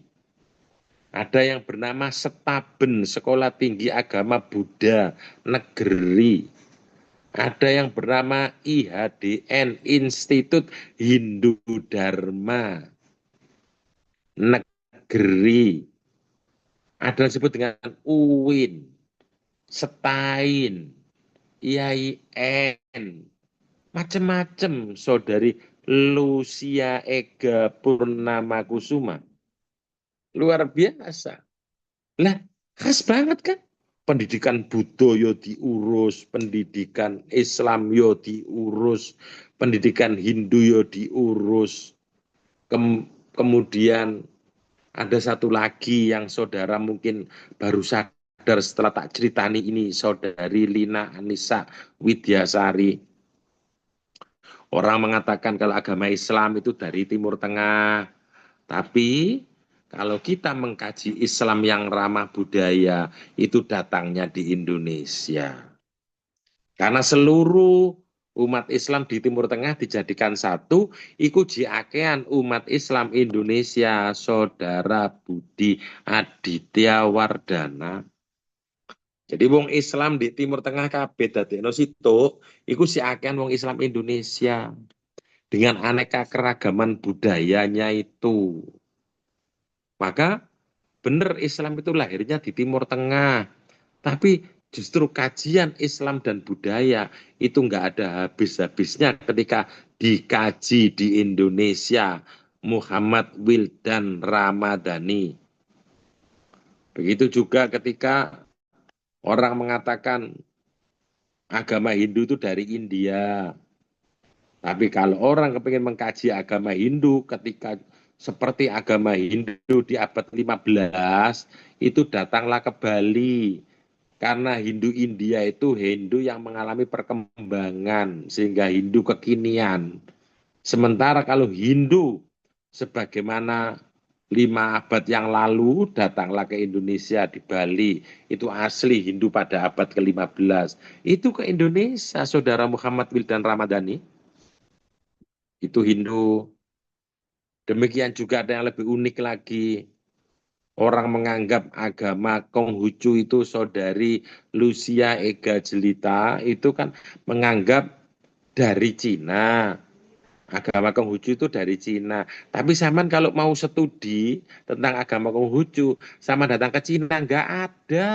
Ada yang bernama Setaben, Sekolah Tinggi Agama Buddha Negeri. Ada yang bernama IHDN, Institut Hindu Dharma Negeri. Ada yang disebut dengan UIN, Setain, IAIN, macam-macam. Saudari Lucia Ega Purnama Kusuma. Luar biasa. Lah, Khas banget kan? Pendidikan Buddha yo diurus, pendidikan Islam yo diurus, pendidikan Hindu yo diurus. Kemudian ada satu lagi yang saudara mungkin baru sadar setelah tak ceritani ini, saudari Lina Anissa Widyasari. Orang mengatakan kalau agama Islam itu dari Timur Tengah. Tapi kalau kita mengkaji Islam yang ramah budaya, itu datangnya di Indonesia. Karena seluruh umat Islam di Timur Tengah dijadikan satu, iku jiakean umat Islam Indonesia, Saudara Budi Aditya Wardana. Jadi wong Islam di Timur Tengah kabeh dadekno situ, iku siakean wong Islam Indonesia dengan aneka keragaman budayanya itu. Maka benar Islam itu lahirnya di Timur Tengah. Tapi justru kajian Islam dan budaya itu nggak ada habis-habisnya ketika dikaji di Indonesia. Muhammad Wildan Ramadhani. Begitu juga ketika orang mengatakan agama Hindu itu dari India. Tapi kalau orang kepingin mengkaji agama Hindu ketika seperti agama Hindu di abad 15, itu datanglah ke Bali. Karena Hindu India itu Hindu yang mengalami perkembangan sehingga Hindu kekinian. Sementara kalau Hindu sebagaimana 5 abad yang lalu datanglah ke Indonesia di Bali, itu asli Hindu pada abad ke-15. Itu ke Indonesia, Saudara Muhammad Wildan Ramadhani. Itu Hindu. Demikian juga ada yang lebih unik lagi. Orang menganggap agama Konghucu itu saudari Lucia Ega Jelita itu kan menganggap dari Cina. Agama Konghucu itu dari Cina. Tapi Saman kalau mau studi tentang agama Konghucu, sama datang ke Cina nggak ada.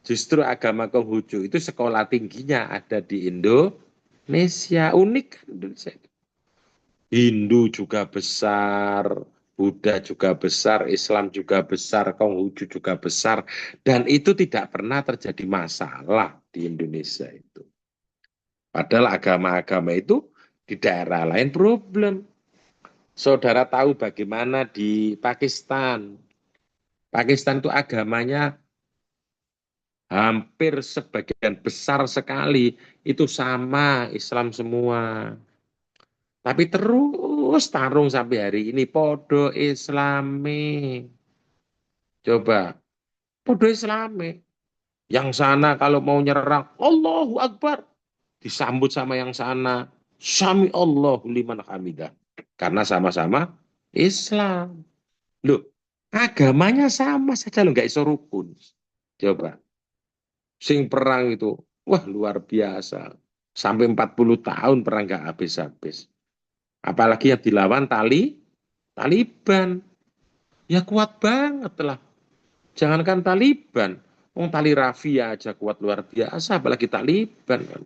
Justru agama Konghucu itu sekolah tingginya ada di Indonesia. Unik kan Indonesia. Hindu juga besar, Buddha juga besar, Islam juga besar, Konghucu juga besar, dan itu tidak pernah terjadi masalah di Indonesia itu. Padahal agama-agama itu di daerah lain problem. Saudara tahu bagaimana di Pakistan? Pakistan itu agamanya hampir sebagian besar sekali itu sama Islam semua. Tapi terus tarung sampai hari ini podo Islami. Coba, podo Islami. Yang sana kalau mau nyerang, Allahu Akbar. Disambut sama yang sana. Sami Allahu liman hamidah. Karena sama-sama Islam. Loh, agamanya sama saja loh, nggak iso rukun. Coba, sing perang itu, wah luar biasa. Sampai 40 tahun perang nggak habis-habis. Apalagi yang dilawan Taliban. Ya kuat banget lah. Jangankan Taliban, tali rafia aja kuat luar biasa, apalagi Taliban kan.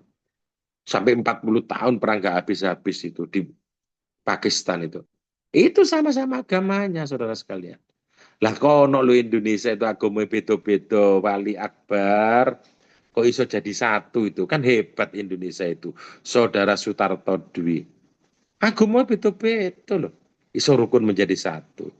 Sampai 40 tahun perang gak habis-habis itu di Pakistan itu. Itu sama-sama agamanya, saudara sekalian. Lah kono lu Indonesia itu agama beda-beda, Wali Akbar, kok iso jadi satu itu, kan hebat Indonesia itu. Saudara Sutarto Dwi. Agama beda-beda loh, iso rukun menjadi satu.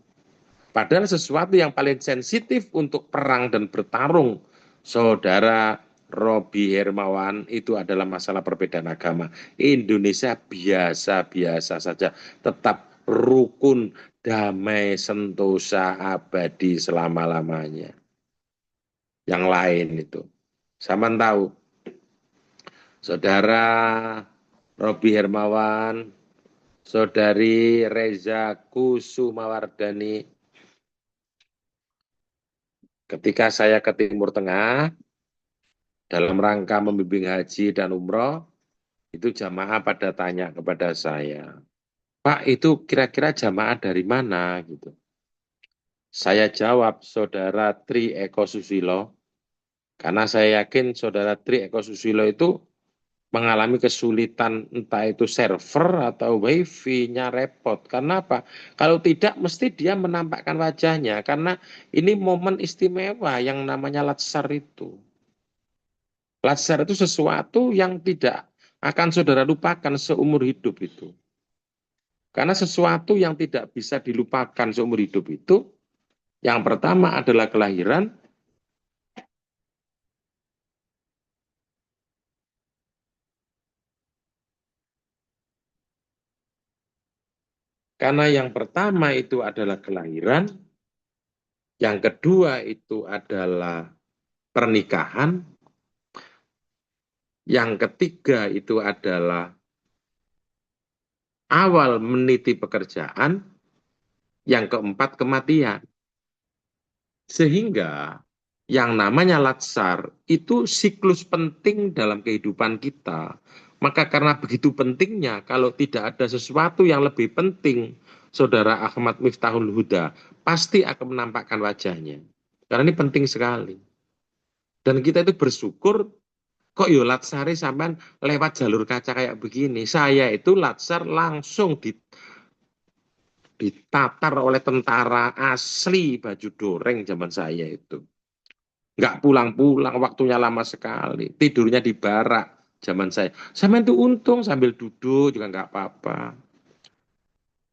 Padahal sesuatu yang paling sensitif untuk perang dan bertarung, Saudara Robi Hermawan, itu adalah masalah perbedaan agama. Indonesia biasa-biasa saja, tetap rukun, damai, sentosa, abadi selama-lamanya. Yang lain itu. Sama tahu, Saudara Robi Hermawan, Saudari Reza Kusumawardani, ketika saya ke Timur Tengah, dalam rangka membimbing haji dan umroh, itu jamaah pada tanya kepada saya, Pak, itu kira-kira jamaah dari mana? Gitu. Saya jawab, Saudara Tri Eko Susilo, karena saya yakin Saudara Tri Eko Susilo itu mengalami kesulitan entah itu server atau wifi-nya repot. Karena apa? Kalau tidak mesti dia menampakkan wajahnya karena ini momen istimewa yang namanya latsar itu. Latsar itu sesuatu yang tidak akan saudara lupakan seumur hidup itu. Karena sesuatu yang tidak bisa dilupakan seumur hidup itu, yang pertama adalah kelahiran, karena yang pertama itu adalah kelahiran, yang kedua itu adalah pernikahan, yang ketiga itu adalah awal meniti pekerjaan, yang keempat kematian. Sehingga yang namanya latsar itu siklus penting dalam kehidupan kita. Maka karena begitu pentingnya, kalau tidak ada sesuatu yang lebih penting, Saudara Ahmad Miftahul Huda pasti akan menampakkan wajahnya. Karena ini penting sekali. Dan kita itu bersyukur, kok yo latsare sampean lewat jalur kaca kayak begini. Saya itu latsar langsung ditatar oleh tentara asli baju doreng zaman saya itu. Nggak pulang-pulang, waktunya lama sekali. Tidurnya di barak zaman saya. Sampean itu untung sambil duduk juga nggak apa-apa.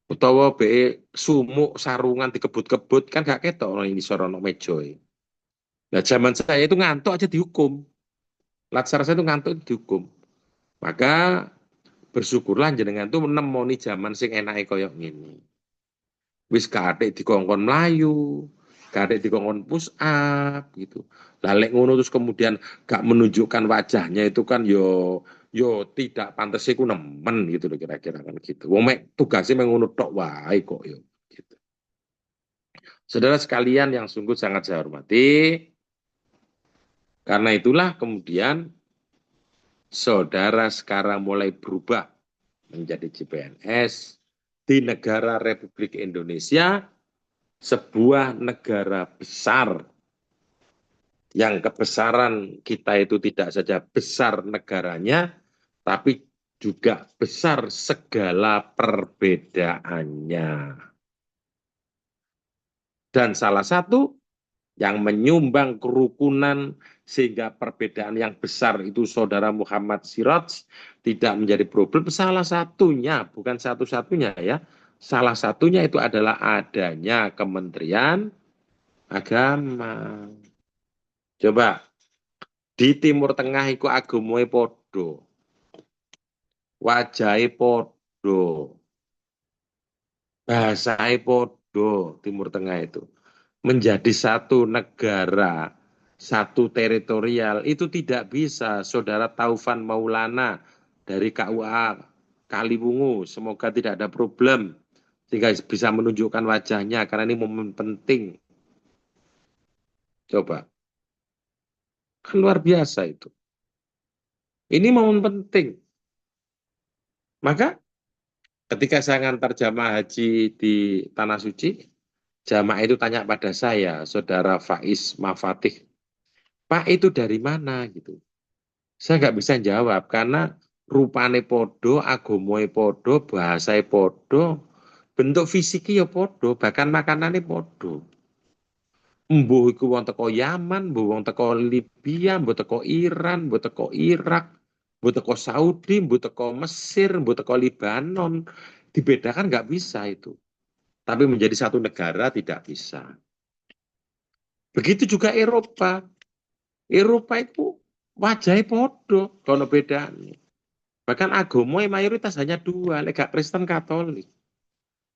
Utawa be sumuk sarungan dikebut-kebut kan gak ketok ono ini sorono mejoy. Nah zaman saya itu ngantuk aja dihukum. Latsar saya itu ngantuk dihukum. Maka bersyukurlah jenengan tuh nemoni zaman sing enake koyok ngene. Wis kadek dikongkon melayu, kadek dikongkon push up gitu. Lalek ngono terus kemudian gak menunjukkan wajahnya itu kan yo tidak pantas iku nemen gitu loh kira-kira kan gitu. Wong mek tugasnya mengono tok wae kok yo gitu. Saudara sekalian yang sungguh sangat saya hormati, karena itulah kemudian saudara sekarang mulai berubah menjadi CPNS di negara Republik Indonesia, sebuah negara besar yang kebesaran kita itu tidak saja besar negaranya, tapi juga besar segala perbedaannya. Dan salah satu yang menyumbang kerukunan sehingga perbedaan yang besar itu Saudara Muhammad Siraj tidak menjadi problem, salah satunya, bukan satu-satunya ya, salah satunya itu adalah adanya Kementerian Agama. Coba, di Timur Tengah itu agamoe podo, wajahnya podo, bahasanya podo, Timur Tengah itu. Menjadi satu negara, satu teritorial, itu tidak bisa. Saudara Taufan Maulana dari KUA Kaliwungu, semoga tidak ada problem, sehingga bisa menunjukkan wajahnya, karena ini momen penting. Coba. Kan luar biasa itu. Ini momen penting. Maka ketika saya ngantar jamaah haji di Tanah Suci, jamaah itu tanya pada saya, Saudara Faiz Mafatih, Pak itu dari mana gitu. Saya nggak bisa jawab karena rupane podo, agomoe podo, bahasane podo, bentuk fisiknya ya podo, bahkan makanannya podo. Mbuh iku wong teko Yaman, mbuh wong teko Libya, mbuh teko Iran, mbuh teko Irak, mbuh teko Saudi, mbuh teko Mesir, mbuh teko Libanon. Dibedakan nggak bisa itu. Tapi menjadi satu negara tidak bisa. Begitu juga Eropa. Eropa itu wajahnya podo, kalau bedanya. Bahkan agama mayoritas hanya dua, lega Kristen Katolik.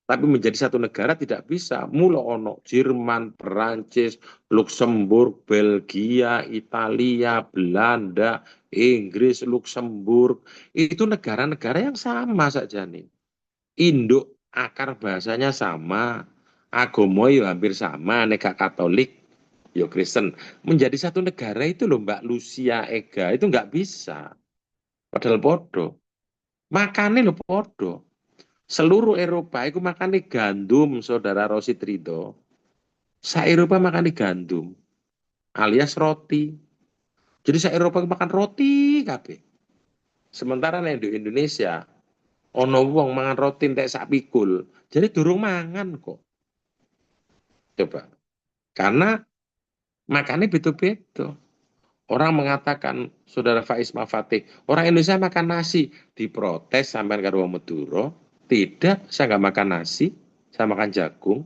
Tapi menjadi satu negara tidak bisa. Mula ono Jerman, Perancis, Luxembourg, Belgia, Italia, Belanda, Inggris, Luxembourg. Itu negara-negara yang sama saja nih. Induk akar bahasanya sama. Agama ya hampir sama, nega Katolik, ya Kristen. Menjadi satu negara itu loh Mbak Lucia, Ega, itu nggak bisa. Padahal podo. Makannya loh podo. Seluruh Eropa itu makannya gandum, Saudara Rosid Ridho. Eropa makannya gandum, alias roti. Jadi Eropa makan roti kabeh. Sementara nek di Indonesia ono wong mangan roti entek sak pikul, jadi durung mangan kok. Coba. Karena makannya beda-beda. Orang mengatakan, Saudara Faiz Mafatih, orang Indonesia makan nasi. Diprotes sampai ke Ruang Madura. Tidak, saya nggak makan nasi, saya makan jagung.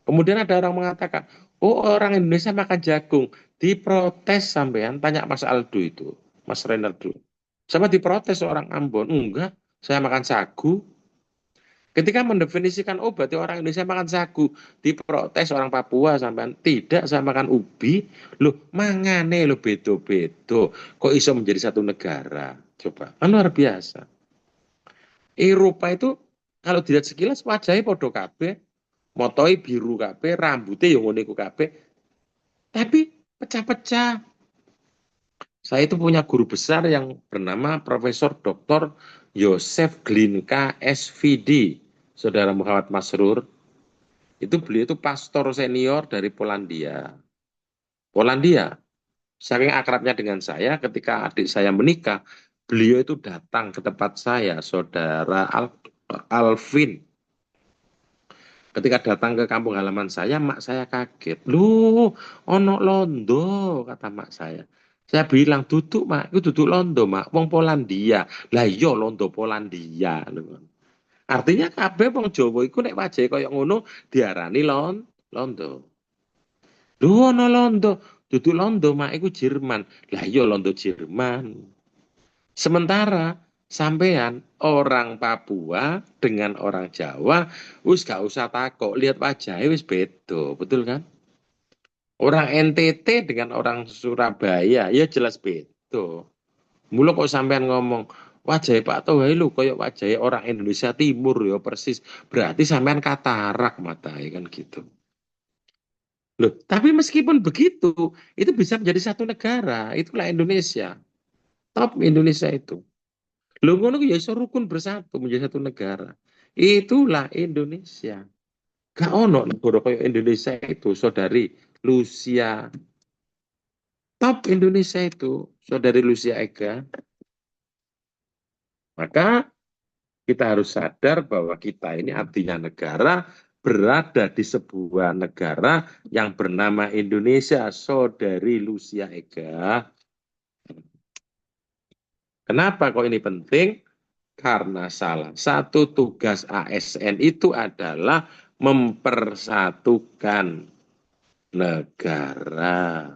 Kemudian ada orang mengatakan, oh orang Indonesia makan jagung. Diprotes sampean, tanya Mas Aldo itu, Mas Renaldo. Sama diprotes orang Ambon, enggak, saya makan sagu. Ketika mendefinisikan oh berarti orang Indonesia makan sagu, diprotes orang Papua sampean tidak saya makan ubi, loh mangane lo bedo-bedo, kok iso menjadi satu negara? Coba, kan luar biasa. Eropa itu kalau dilihat sekilas wajahnya podo kabeh, motoi biru kabeh, rambutnya yang ngono iku kabeh, tapi pecah-pecah. Saya itu punya guru besar yang bernama Profesor Dr. Yosef Glinka SVD, Saudara Muhammad Masrur. Itu beliau itu pastor senior dari Polandia. Polandia, saking akrabnya dengan saya, ketika adik saya menikah, beliau itu datang ke tempat saya, Saudara Alvin. Ketika datang ke kampung halaman saya, mak saya kaget. Lu, ono londo, kata mak saya. Saya bilang, duduk mak, itu duduk londo mak, wong Polandia. Lah iya londo Polandia. Artinya kabeh wong Jawa iku nek wajahe kaya ngono diarani londo. Lho ono londo, duduk londo mak iku Jerman. Lah iya londo Jerman. Sementara sampean orang Papua dengan orang Jawa wis gak usah takok, lihat wajahnya wis beda, betul kan? Orang NTT dengan orang Surabaya ya jelas beda. Mula kok sampean ngomong wajah Pak Tohai lu koyok wajah orang Indonesia Timur ya persis. Berarti sampean katarak mata kan gitu. Loh, tapi meskipun begitu, itu bisa menjadi satu negara. Itulah Indonesia. Top Indonesia itu. Loh ngono ya iso rukun bersatu menjadi satu negara. Itulah Indonesia. Gak ono negara koyok Indonesia itu, Saudari Lucia. Top Indonesia itu, Saudari Lucia Ega. Maka kita harus sadar bahwa kita ini artinya negara berada di sebuah negara yang bernama Indonesia, Saudari Lucia Ega. Kenapa kok ini penting? Karena salah satu tugas ASN itu adalah mempersatukan negara.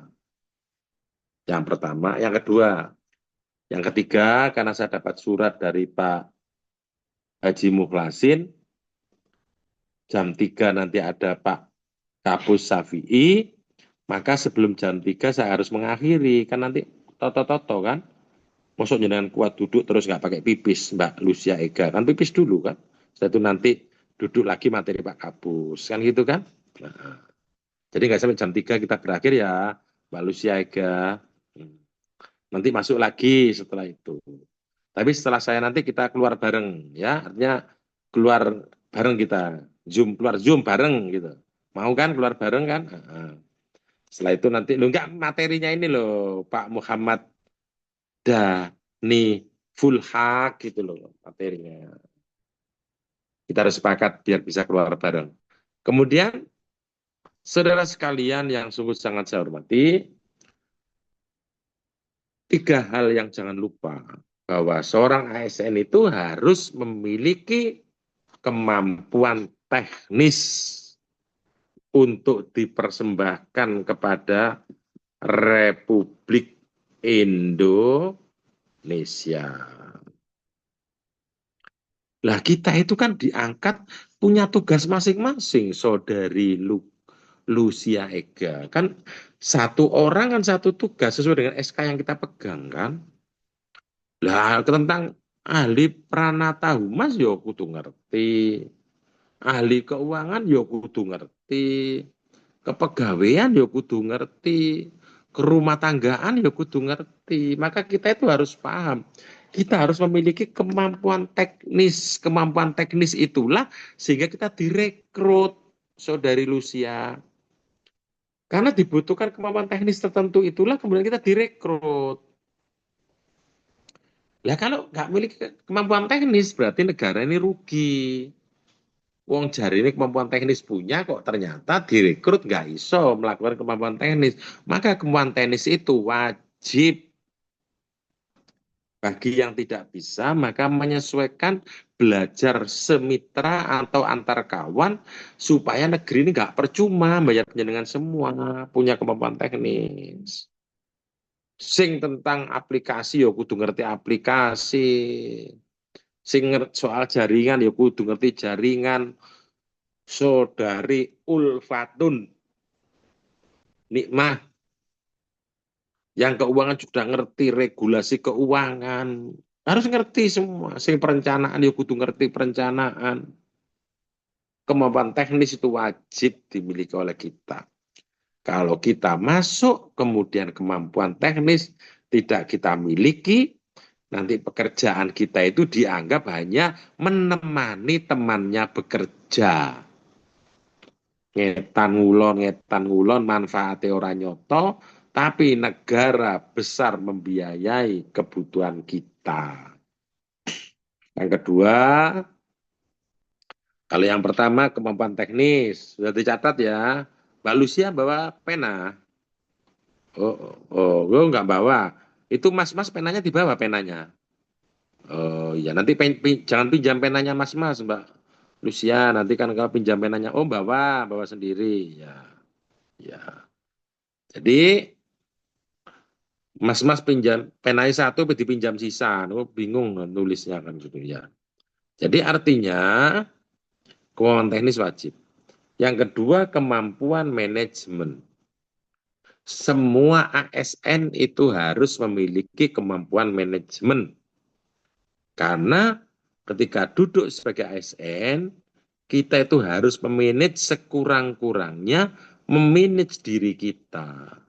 Yang pertama, yang kedua. Yang ketiga, karena saya dapat surat dari Pak Haji Mukhlasin, jam 3 nanti ada Pak Kapus Syafi'i, maka sebelum jam 3 saya harus mengakhiri, kan nanti toto-toto kan. Maksud jenengan kuat duduk terus nggak pakai pipis, Mbak Lucia Ega, kan pipis dulu kan. Setelah itu nanti duduk lagi materi Pak Kapus, kan gitu kan. Nah, jadi nggak sampai jam 3 kita berakhir ya, Mbak Lucia Ega. Nanti masuk lagi setelah itu. Tapi setelah saya nanti kita keluar bareng ya, artinya keluar bareng kita, keluar Zoom bareng gitu. Mau kan keluar bareng kan? Setelah itu nanti lo enggak materinya ini loh Pak Muhammad Dhani full hak gitu loh materinya. Kita harus sepakat biar bisa keluar bareng. Kemudian saudara sekalian yang sungguh sangat saya hormati, 3 hal yang jangan lupa. Bahwa seorang ASN itu harus memiliki kemampuan teknis untuk dipersembahkan kepada Republik Indonesia. Lah kita itu kan diangkat punya tugas masing-masing, Saudari Lucia Ega. Kan satu orang kan satu tugas sesuai dengan SK yang kita pegang kan. Lah tentang ahli pranata humas ya kudu ngerti. Ahli keuangan ya kudu ngerti. Kepegawaian ya kudu ngerti. Kerumah tanggaan ya kudu ngerti. Maka kita itu harus paham. Kita harus memiliki kemampuan teknis. Kemampuan teknis itulah sehingga kita direkrut, Saudari Lucia. Karena dibutuhkan kemampuan teknis tertentu itulah kemudian kita direkrut. Lah kalau nggak memiliki kemampuan teknis berarti negara ini rugi. Wong jari ini kemampuan teknis punya kok ternyata direkrut nggak iso melakukan kemampuan teknis. Maka kemampuan teknis itu wajib bagi yang tidak bisa, maka menyesuaikan belajar semitra atau antar kawan supaya negeri ini nggak percuma bayar penjenengan semua punya kemampuan teknis. Sing tentang aplikasi ya kudu ngerti aplikasi. Sing soal jaringan ya kudu ngerti jaringan. Saudari Ulfatun Nikmah yang keuangan sudah ngerti regulasi keuangan. Harus ngerti semua. Sing perencanaan ya kudu ngerti perencanaan. Kemampuan teknis itu wajib dimiliki oleh kita. Kalau kita masuk kemudian kemampuan teknis tidak kita miliki, nanti pekerjaan kita itu dianggap hanya menemani temannya bekerja. Ngetan ngulon manfaatnya ora nyoto, tapi negara besar membiayai kebutuhan kita. Yang kedua, kalau yang pertama kemampuan teknis, sudah dicatat ya. Mbak Lucia bawa pena. Oh, nggak bawa. Itu mas-mas penanya dibawa penanya. Oh ya, nanti jangan pinjam penanya mas-mas, Mbak Lucia. Nanti kan kalau pinjam penanya, oh bawa sendiri. Ya, ya. Jadi mas-mas pinjam penanya satu, dipinjam sisa. Oh, bingung nulisnya kan gitu ya. Jadi artinya kemampuan teknis wajib. Yang kedua kemampuan manajemen. Semua ASN itu harus memiliki kemampuan manajemen. Karena ketika duduk sebagai ASN, kita itu harus memanage sekurang-kurangnya, memanage diri kita.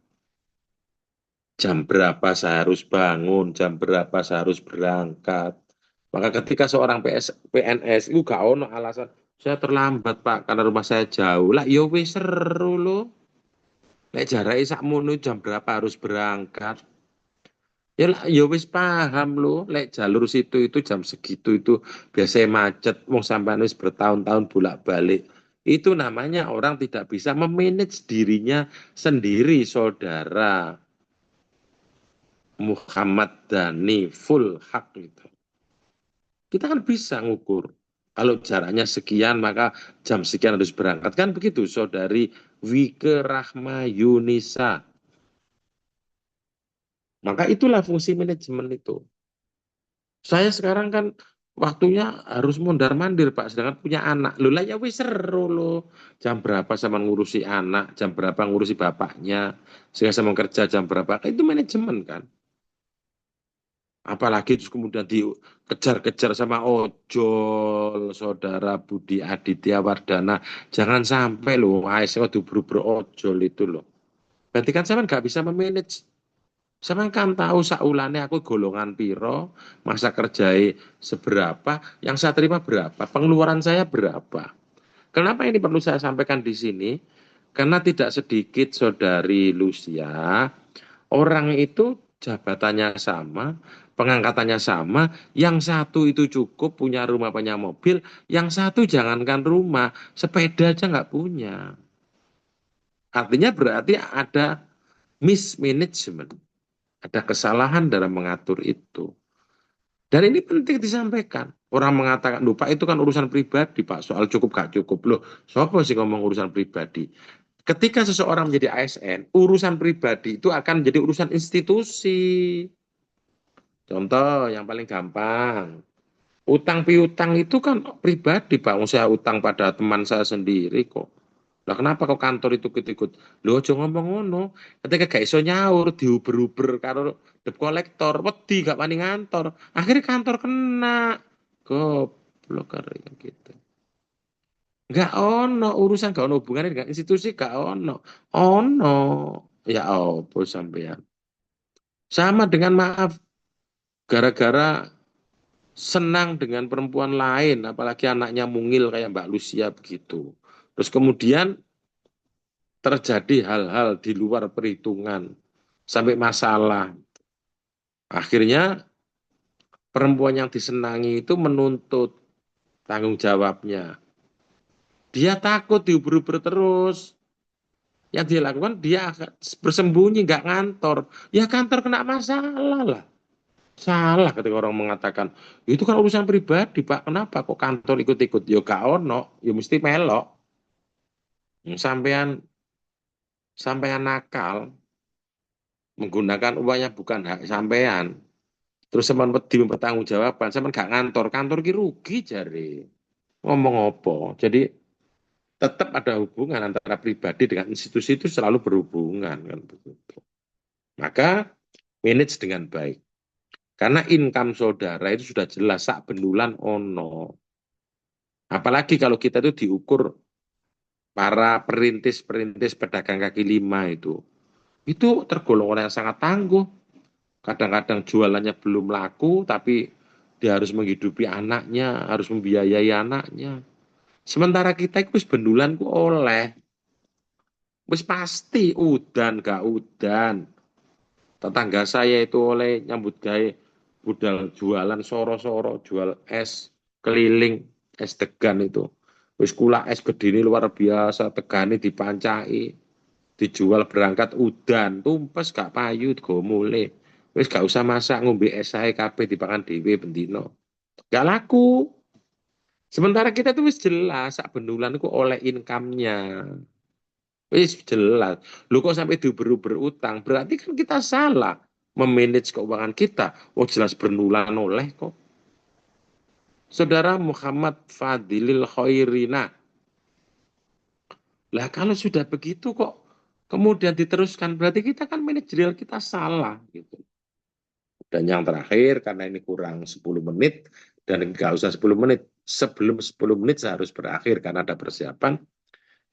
Jam berapa saya harus bangun, jam berapa saya harus berangkat. Maka ketika seorang PNS itu gak ono alasan, saya terlambat Pak, karena rumah saya jauh. Lah ya wis seru loh. Lek jarake sakmono jam berapa harus berangkat. Ya lah, ya wis paham loh, lek jalur situ itu jam segitu itu biasanya macet, wong sampean wis bertahun-tahun bolak-balik. Itu namanya orang tidak bisa memanage dirinya sendiri, saudara. Muhammad Dhani full hak itu. Kita kan bisa ngukur. Kalau jaraknya sekian maka jam sekian harus berangkat. Kan begitu, saudari Wike Rahma Yunisa. Maka itulah fungsi manajemen itu. Saya sekarang kan waktunya harus mondar-mandir Pak, sedangkan punya anak. Loh lah ya wis seru loh. Jam berapa sama ngurusi anak, jam berapa ngurusi bapaknya, sehingga sama kerja jam berapa. Itu manajemen kan. Apalagi terus kemudian dikejar-kejar sama ojol, saudara Budi Aditya Wardana. Jangan sampai loh, ASN itu beru ojol itu loh. Berarti kan saya nggak bisa memanage. Saya kan tahu saulane aku golongan piro, masa kerjai seberapa, yang saya terima berapa, pengeluaran saya berapa. Kenapa ini perlu saya sampaikan di sini? Karena tidak sedikit saudari Lucia, orang itu jabatannya sama, pengangkatannya sama, yang satu itu cukup punya rumah, punya mobil, yang satu jangankan rumah, sepeda aja nggak punya. Artinya berarti ada mismanagement. Ada kesalahan dalam mengatur itu. Dan ini penting disampaikan. Orang mengatakan, loh Pak itu kan urusan pribadi Pak, soal cukup gak cukup. Loh, siapa sih ngomong urusan pribadi? Ketika seseorang menjadi ASN, urusan pribadi itu akan menjadi urusan institusi. Contoh yang paling gampang. Utang piutang itu kan pribadi Pak. Saya utang pada teman saya sendiri kok. Lah kenapa kok kantor itu ikut-ikut? Lho aja ngomong ngono. Ketika gak iso nyaur diuber-uber karo debt collector, wedi gak wani ngantor. Akhirnya kantor kena. Goblok karo gitu. Gak ono urusan, gak ono hubungannya dengan institusi, gak ono. Ono. Ya apa sampean. Sama dengan maaf, gara-gara senang dengan perempuan lain, apalagi anaknya mungil kayak Mbak Lucia begitu. Terus kemudian terjadi hal-hal di luar perhitungan sampai masalah. Akhirnya perempuan yang disenangi itu menuntut tanggung jawabnya. Dia takut diuber-uber terus. Yang dia lakukan, dia bersembunyi, nggak ngantor. Ya kantor kena masalah lah. Salah ketika orang mengatakan, itu kan urusan pribadi, Pak. Kenapa kok kantor ikut-ikut? Ya gak ono, ya mesti melok. Sampean nakal, menggunakan uangnya bukan hak sampean. Terus sampean wedi mempertanggungjawaban, sampean gak ngantor, kantor ki rugi jare. Ngomong apa? Jadi tetap ada hubungan antara pribadi dengan institusi itu selalu berhubungan kan begitu. Maka manage dengan baik. Karena income saudara itu sudah jelas sak bendulan ono. Apalagi kalau kita itu diukur para perintis-perintis pedagang kaki lima itu tergolong orang yang sangat tangguh. Kadang-kadang jualannya belum laku, tapi dia harus menghidupi anaknya, harus membiayai anaknya. Sementara kita itu bendulan ku oleh, wis pasti udan gak udan. Tetangga saya itu oleh nyambut gawe budal jualan soro-soro, jual es keliling, es degan itu. Wis kula es gedine luar biasa, tegane dipancai, dijual berangkat udan, tumpes gak payu go mule. Wis gak usah masak ngombe es ae kabeh dipangan dhewe bendino. Gak laku. Sementara kita tuh wis jelas sak bendulan iku oleh income-nya. Wis jelas. Lu kok sampai diuber-uber utang, berarti kan kita salah memanage keuangan kita. Oh jelas bernulan oleh kok. Saudara Muhammad Fadilil Khairina. Lah kalau sudah begitu kok kemudian diteruskan, berarti kita kan manajerial kita salah gitu. Dan yang terakhir, karena ini kurang 10 menit, dan nggak usah 10 menit, sebelum 10 menit saya harus berakhir karena ada persiapan,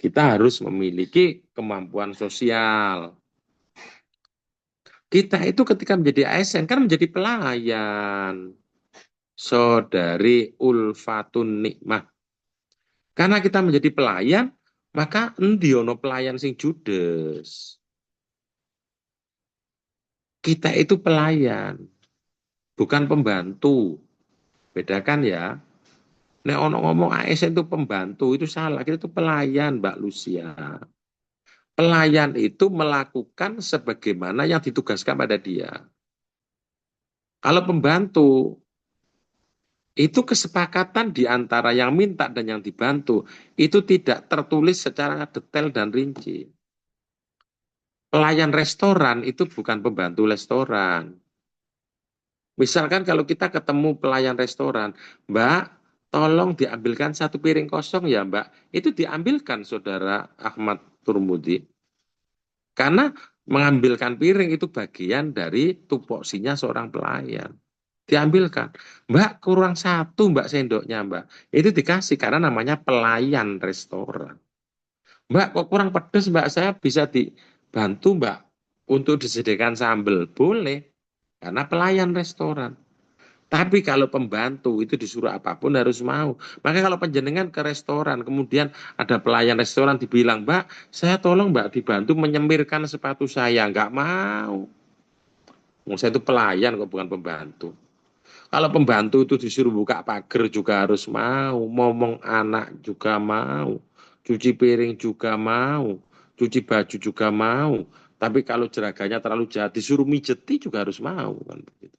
kita harus memiliki kemampuan sosial. Kita itu ketika menjadi ASN kan menjadi pelayan. Saudari Ulfatun Nikmah. Karena kita menjadi pelayan, maka endi ono pelayan sing judes. Kita itu pelayan, bukan pembantu. Bedakan ya. Nek ono ngomong ASN itu pembantu, itu salah. Kita itu pelayan, Mbak Lucia. Pelayan itu melakukan sebagaimana yang ditugaskan pada dia. Kalau pembantu, itu kesepakatan di antara yang minta dan yang dibantu, itu tidak tertulis secara detail dan rinci. Pelayan restoran itu bukan pembantu restoran. Misalkan kalau kita ketemu pelayan restoran, Mbak, tolong diambilkan 1 piring kosong ya Mbak. Itu diambilkan saudara Ahmad Turmudi. Karena mengambilkan piring itu bagian dari tupoksinya seorang pelayan. Diambilkan. Mbak kurang 1 Mbak sendoknya Mbak. Itu dikasih karena namanya pelayan restoran. Mbak kok kurang pedas Mbak, saya bisa dibantu Mbak untuk disediakan sambal. Boleh. Karena pelayan restoran. Tapi kalau pembantu itu disuruh apapun harus mau. Maka kalau penjenengan ke restoran, kemudian ada pelayan restoran dibilang, Mbak, saya tolong Mbak dibantu menyemirkan sepatu saya. Enggak mau. Saya itu pelayan kok bukan pembantu. Kalau pembantu itu disuruh buka pagar juga harus mau. Ngomong anak juga mau. Cuci piring juga mau. Cuci baju juga mau. Tapi kalau jeraganya terlalu jahat disuruh mijeti juga harus mau. Kan begitu.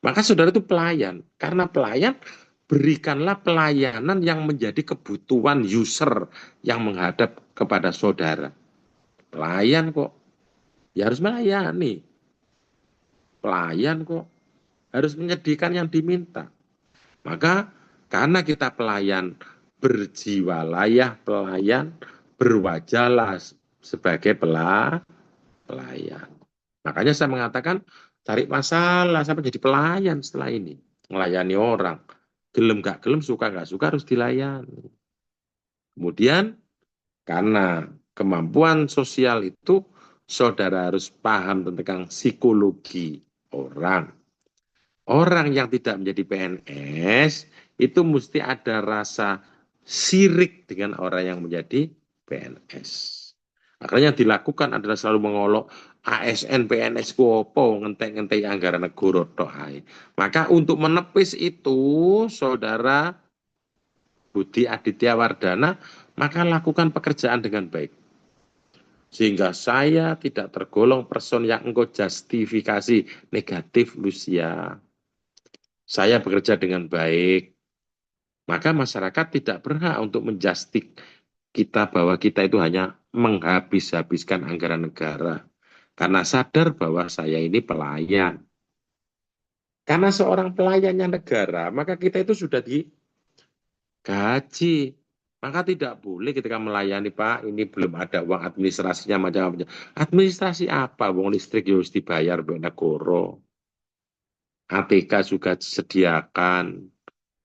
Maka saudara itu pelayan. Karena pelayan, berikanlah pelayanan yang menjadi kebutuhan user yang menghadap kepada saudara. Pelayan kok. Ya harus melayani. Pelayan kok. Harus menyediakan yang diminta. Maka karena kita pelayan, berjiwalayah pelayan, berwajahlah sebagai pelayan. Makanya saya mengatakan, cari masalah sampai jadi pelayan setelah ini. Melayani orang. Gelem gak gelem, suka gak suka harus dilayani. Kemudian, karena kemampuan sosial itu, saudara harus paham tentang psikologi orang. Orang yang tidak menjadi PNS, itu mesti ada rasa sirik dengan orang yang menjadi PNS. Makanya yang dilakukan adalah selalu mengolok, ASN PNS ku opo ngentek-ngentek anggaran negara tok ae. Maka untuk menepis itu Saudara Budi Aditya Wardana, maka lakukan pekerjaan dengan baik. Sehingga saya tidak tergolong person yang engkau justifikasi negatif Lucia. Saya bekerja dengan baik. Maka masyarakat tidak berhak untuk menjustik kita bahwa kita itu hanya menghabis-habiskan anggaran negara. Karena sadar bahwa saya ini pelayan. Karena seorang pelayannya negara, maka kita itu sudah digaji. Maka tidak boleh ketika melayani, Pak, ini belum ada uang administrasinya macam-macam. Administrasi apa? Uang listrik harus dibayar oleh negara. ATK juga disediakan.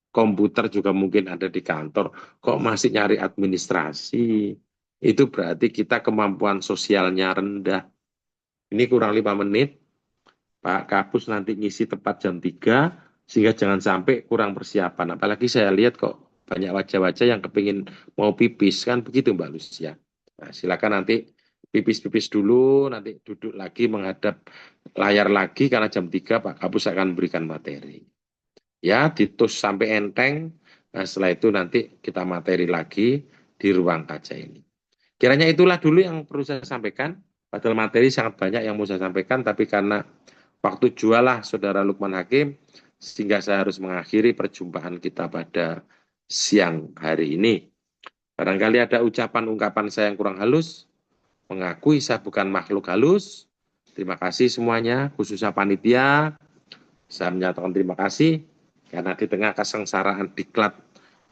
Komputer juga mungkin ada di kantor. Kok masih nyari administrasi? Itu berarti kita kemampuan sosialnya rendah. Ini kurang 5 menit. Pak Kapus nanti ngisi tepat jam 3, sehingga jangan sampai kurang persiapan. Apalagi saya lihat kok banyak wajah-wajah yang kepingin mau pipis, kan begitu Mbak Lucia. Nah, silakan nanti pipis-pipis dulu, nanti duduk lagi menghadap layar lagi, karena jam 3 Pak Kapus akan memberikan materi. Ya, ditus sampai enteng, nah setelah itu nanti kita materi lagi di ruang kaca ini. Kiranya itulah dulu yang perlu saya sampaikan. Padahal materi sangat banyak yang mau saya sampaikan, tapi karena waktu jualah Saudara Lukman Hakim, sehingga saya harus mengakhiri perjumpaan kita pada siang hari ini. Barangkali ada ucapan-ungkapan saya yang kurang halus, mengakui saya bukan makhluk halus. Terima kasih semuanya, khususnya panitia. Saya menyatakan terima kasih, karena di tengah kesengsaraan diklat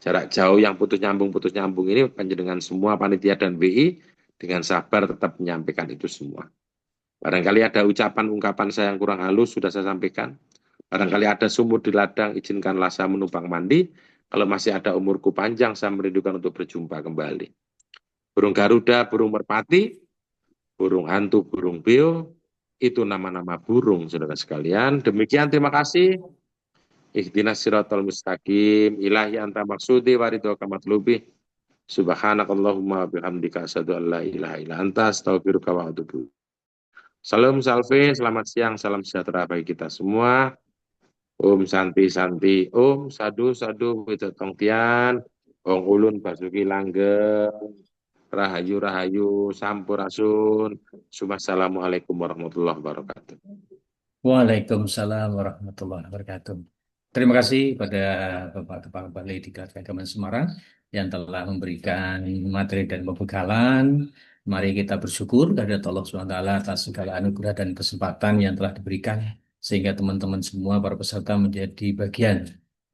jarak jauh yang putus nyambung ini, panjenengan semua panitia dan WI dengan sabar tetap menyampaikan itu semua. Barangkali ada ucapan-ungkapan saya yang kurang halus, sudah saya sampaikan. Barangkali ada sumur di ladang, izinkanlah saya menumpang mandi. Kalau masih ada umurku panjang, saya merindukan untuk berjumpa kembali. Burung Garuda, burung merpati, burung hantu, burung beo, itu nama-nama burung, saudara sekalian. Demikian, terima kasih. Ihdinas siratal mustaqim, ilahi anta maksudi waridho kamatlubi. Subhanakallahumma bihamdika asyhadu an la ilaha illa anta astaghfiruka wa atubu. Salam salve, selamat siang, salam sejahtera bagi kita semua. Om Santi Santi, Om Sadu Sadu Widotong Tian, Ong Ulun Basuki Langgeng, Rahayu Rahayu Sampurasun. Assalamualaikum warahmatullahi wabarakatuh. Waalaikumsalam warahmatullahi wabarakatuh. Terima kasih pada Bapak Kepala Balai Diklat Keagamaan Semarang yang telah memberikan materi dan pembekalan. Mari kita bersyukur kepada Allah SWT atas segala anugerah dan kesempatan yang telah diberikan, sehingga teman-teman semua para peserta menjadi bagian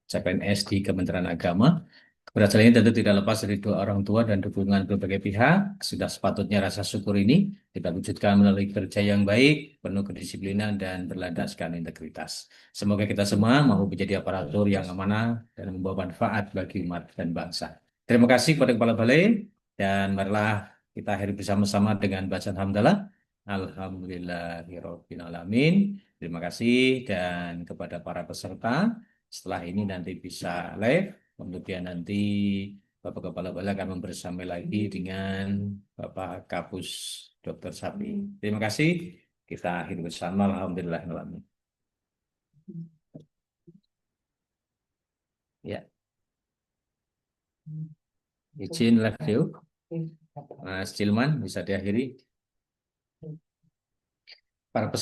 CPNS di Kementerian Agama. Keberhasilan ini tentu tidak lepas dari doa orang tua dan dukungan berbagai pihak. Sudah sepatutnya rasa syukur ini kita wujudkan melalui kerja yang baik, penuh kedisiplinan, dan berlandaskan integritas. Semoga kita semua mampu menjadi aparatur yang amanah dan membawa manfaat bagi umat dan bangsa. Terima kasih kepada Kepala Balai, dan marilah kita akhiri bersama-sama dengan bacaan hamdalah. Alhamdulillahirabbil alamin. Terima kasih, dan kepada para peserta, setelah ini nanti bisa live. Kemudian nanti Bapak Kepala Balai akan membersamai lagi dengan Bapak Kapus Dr. Sapi. Terima kasih. Kita akhiri bersama. Alhamdulillah. Ya. Izin live view. Mas Cilman bisa diakhiri. Para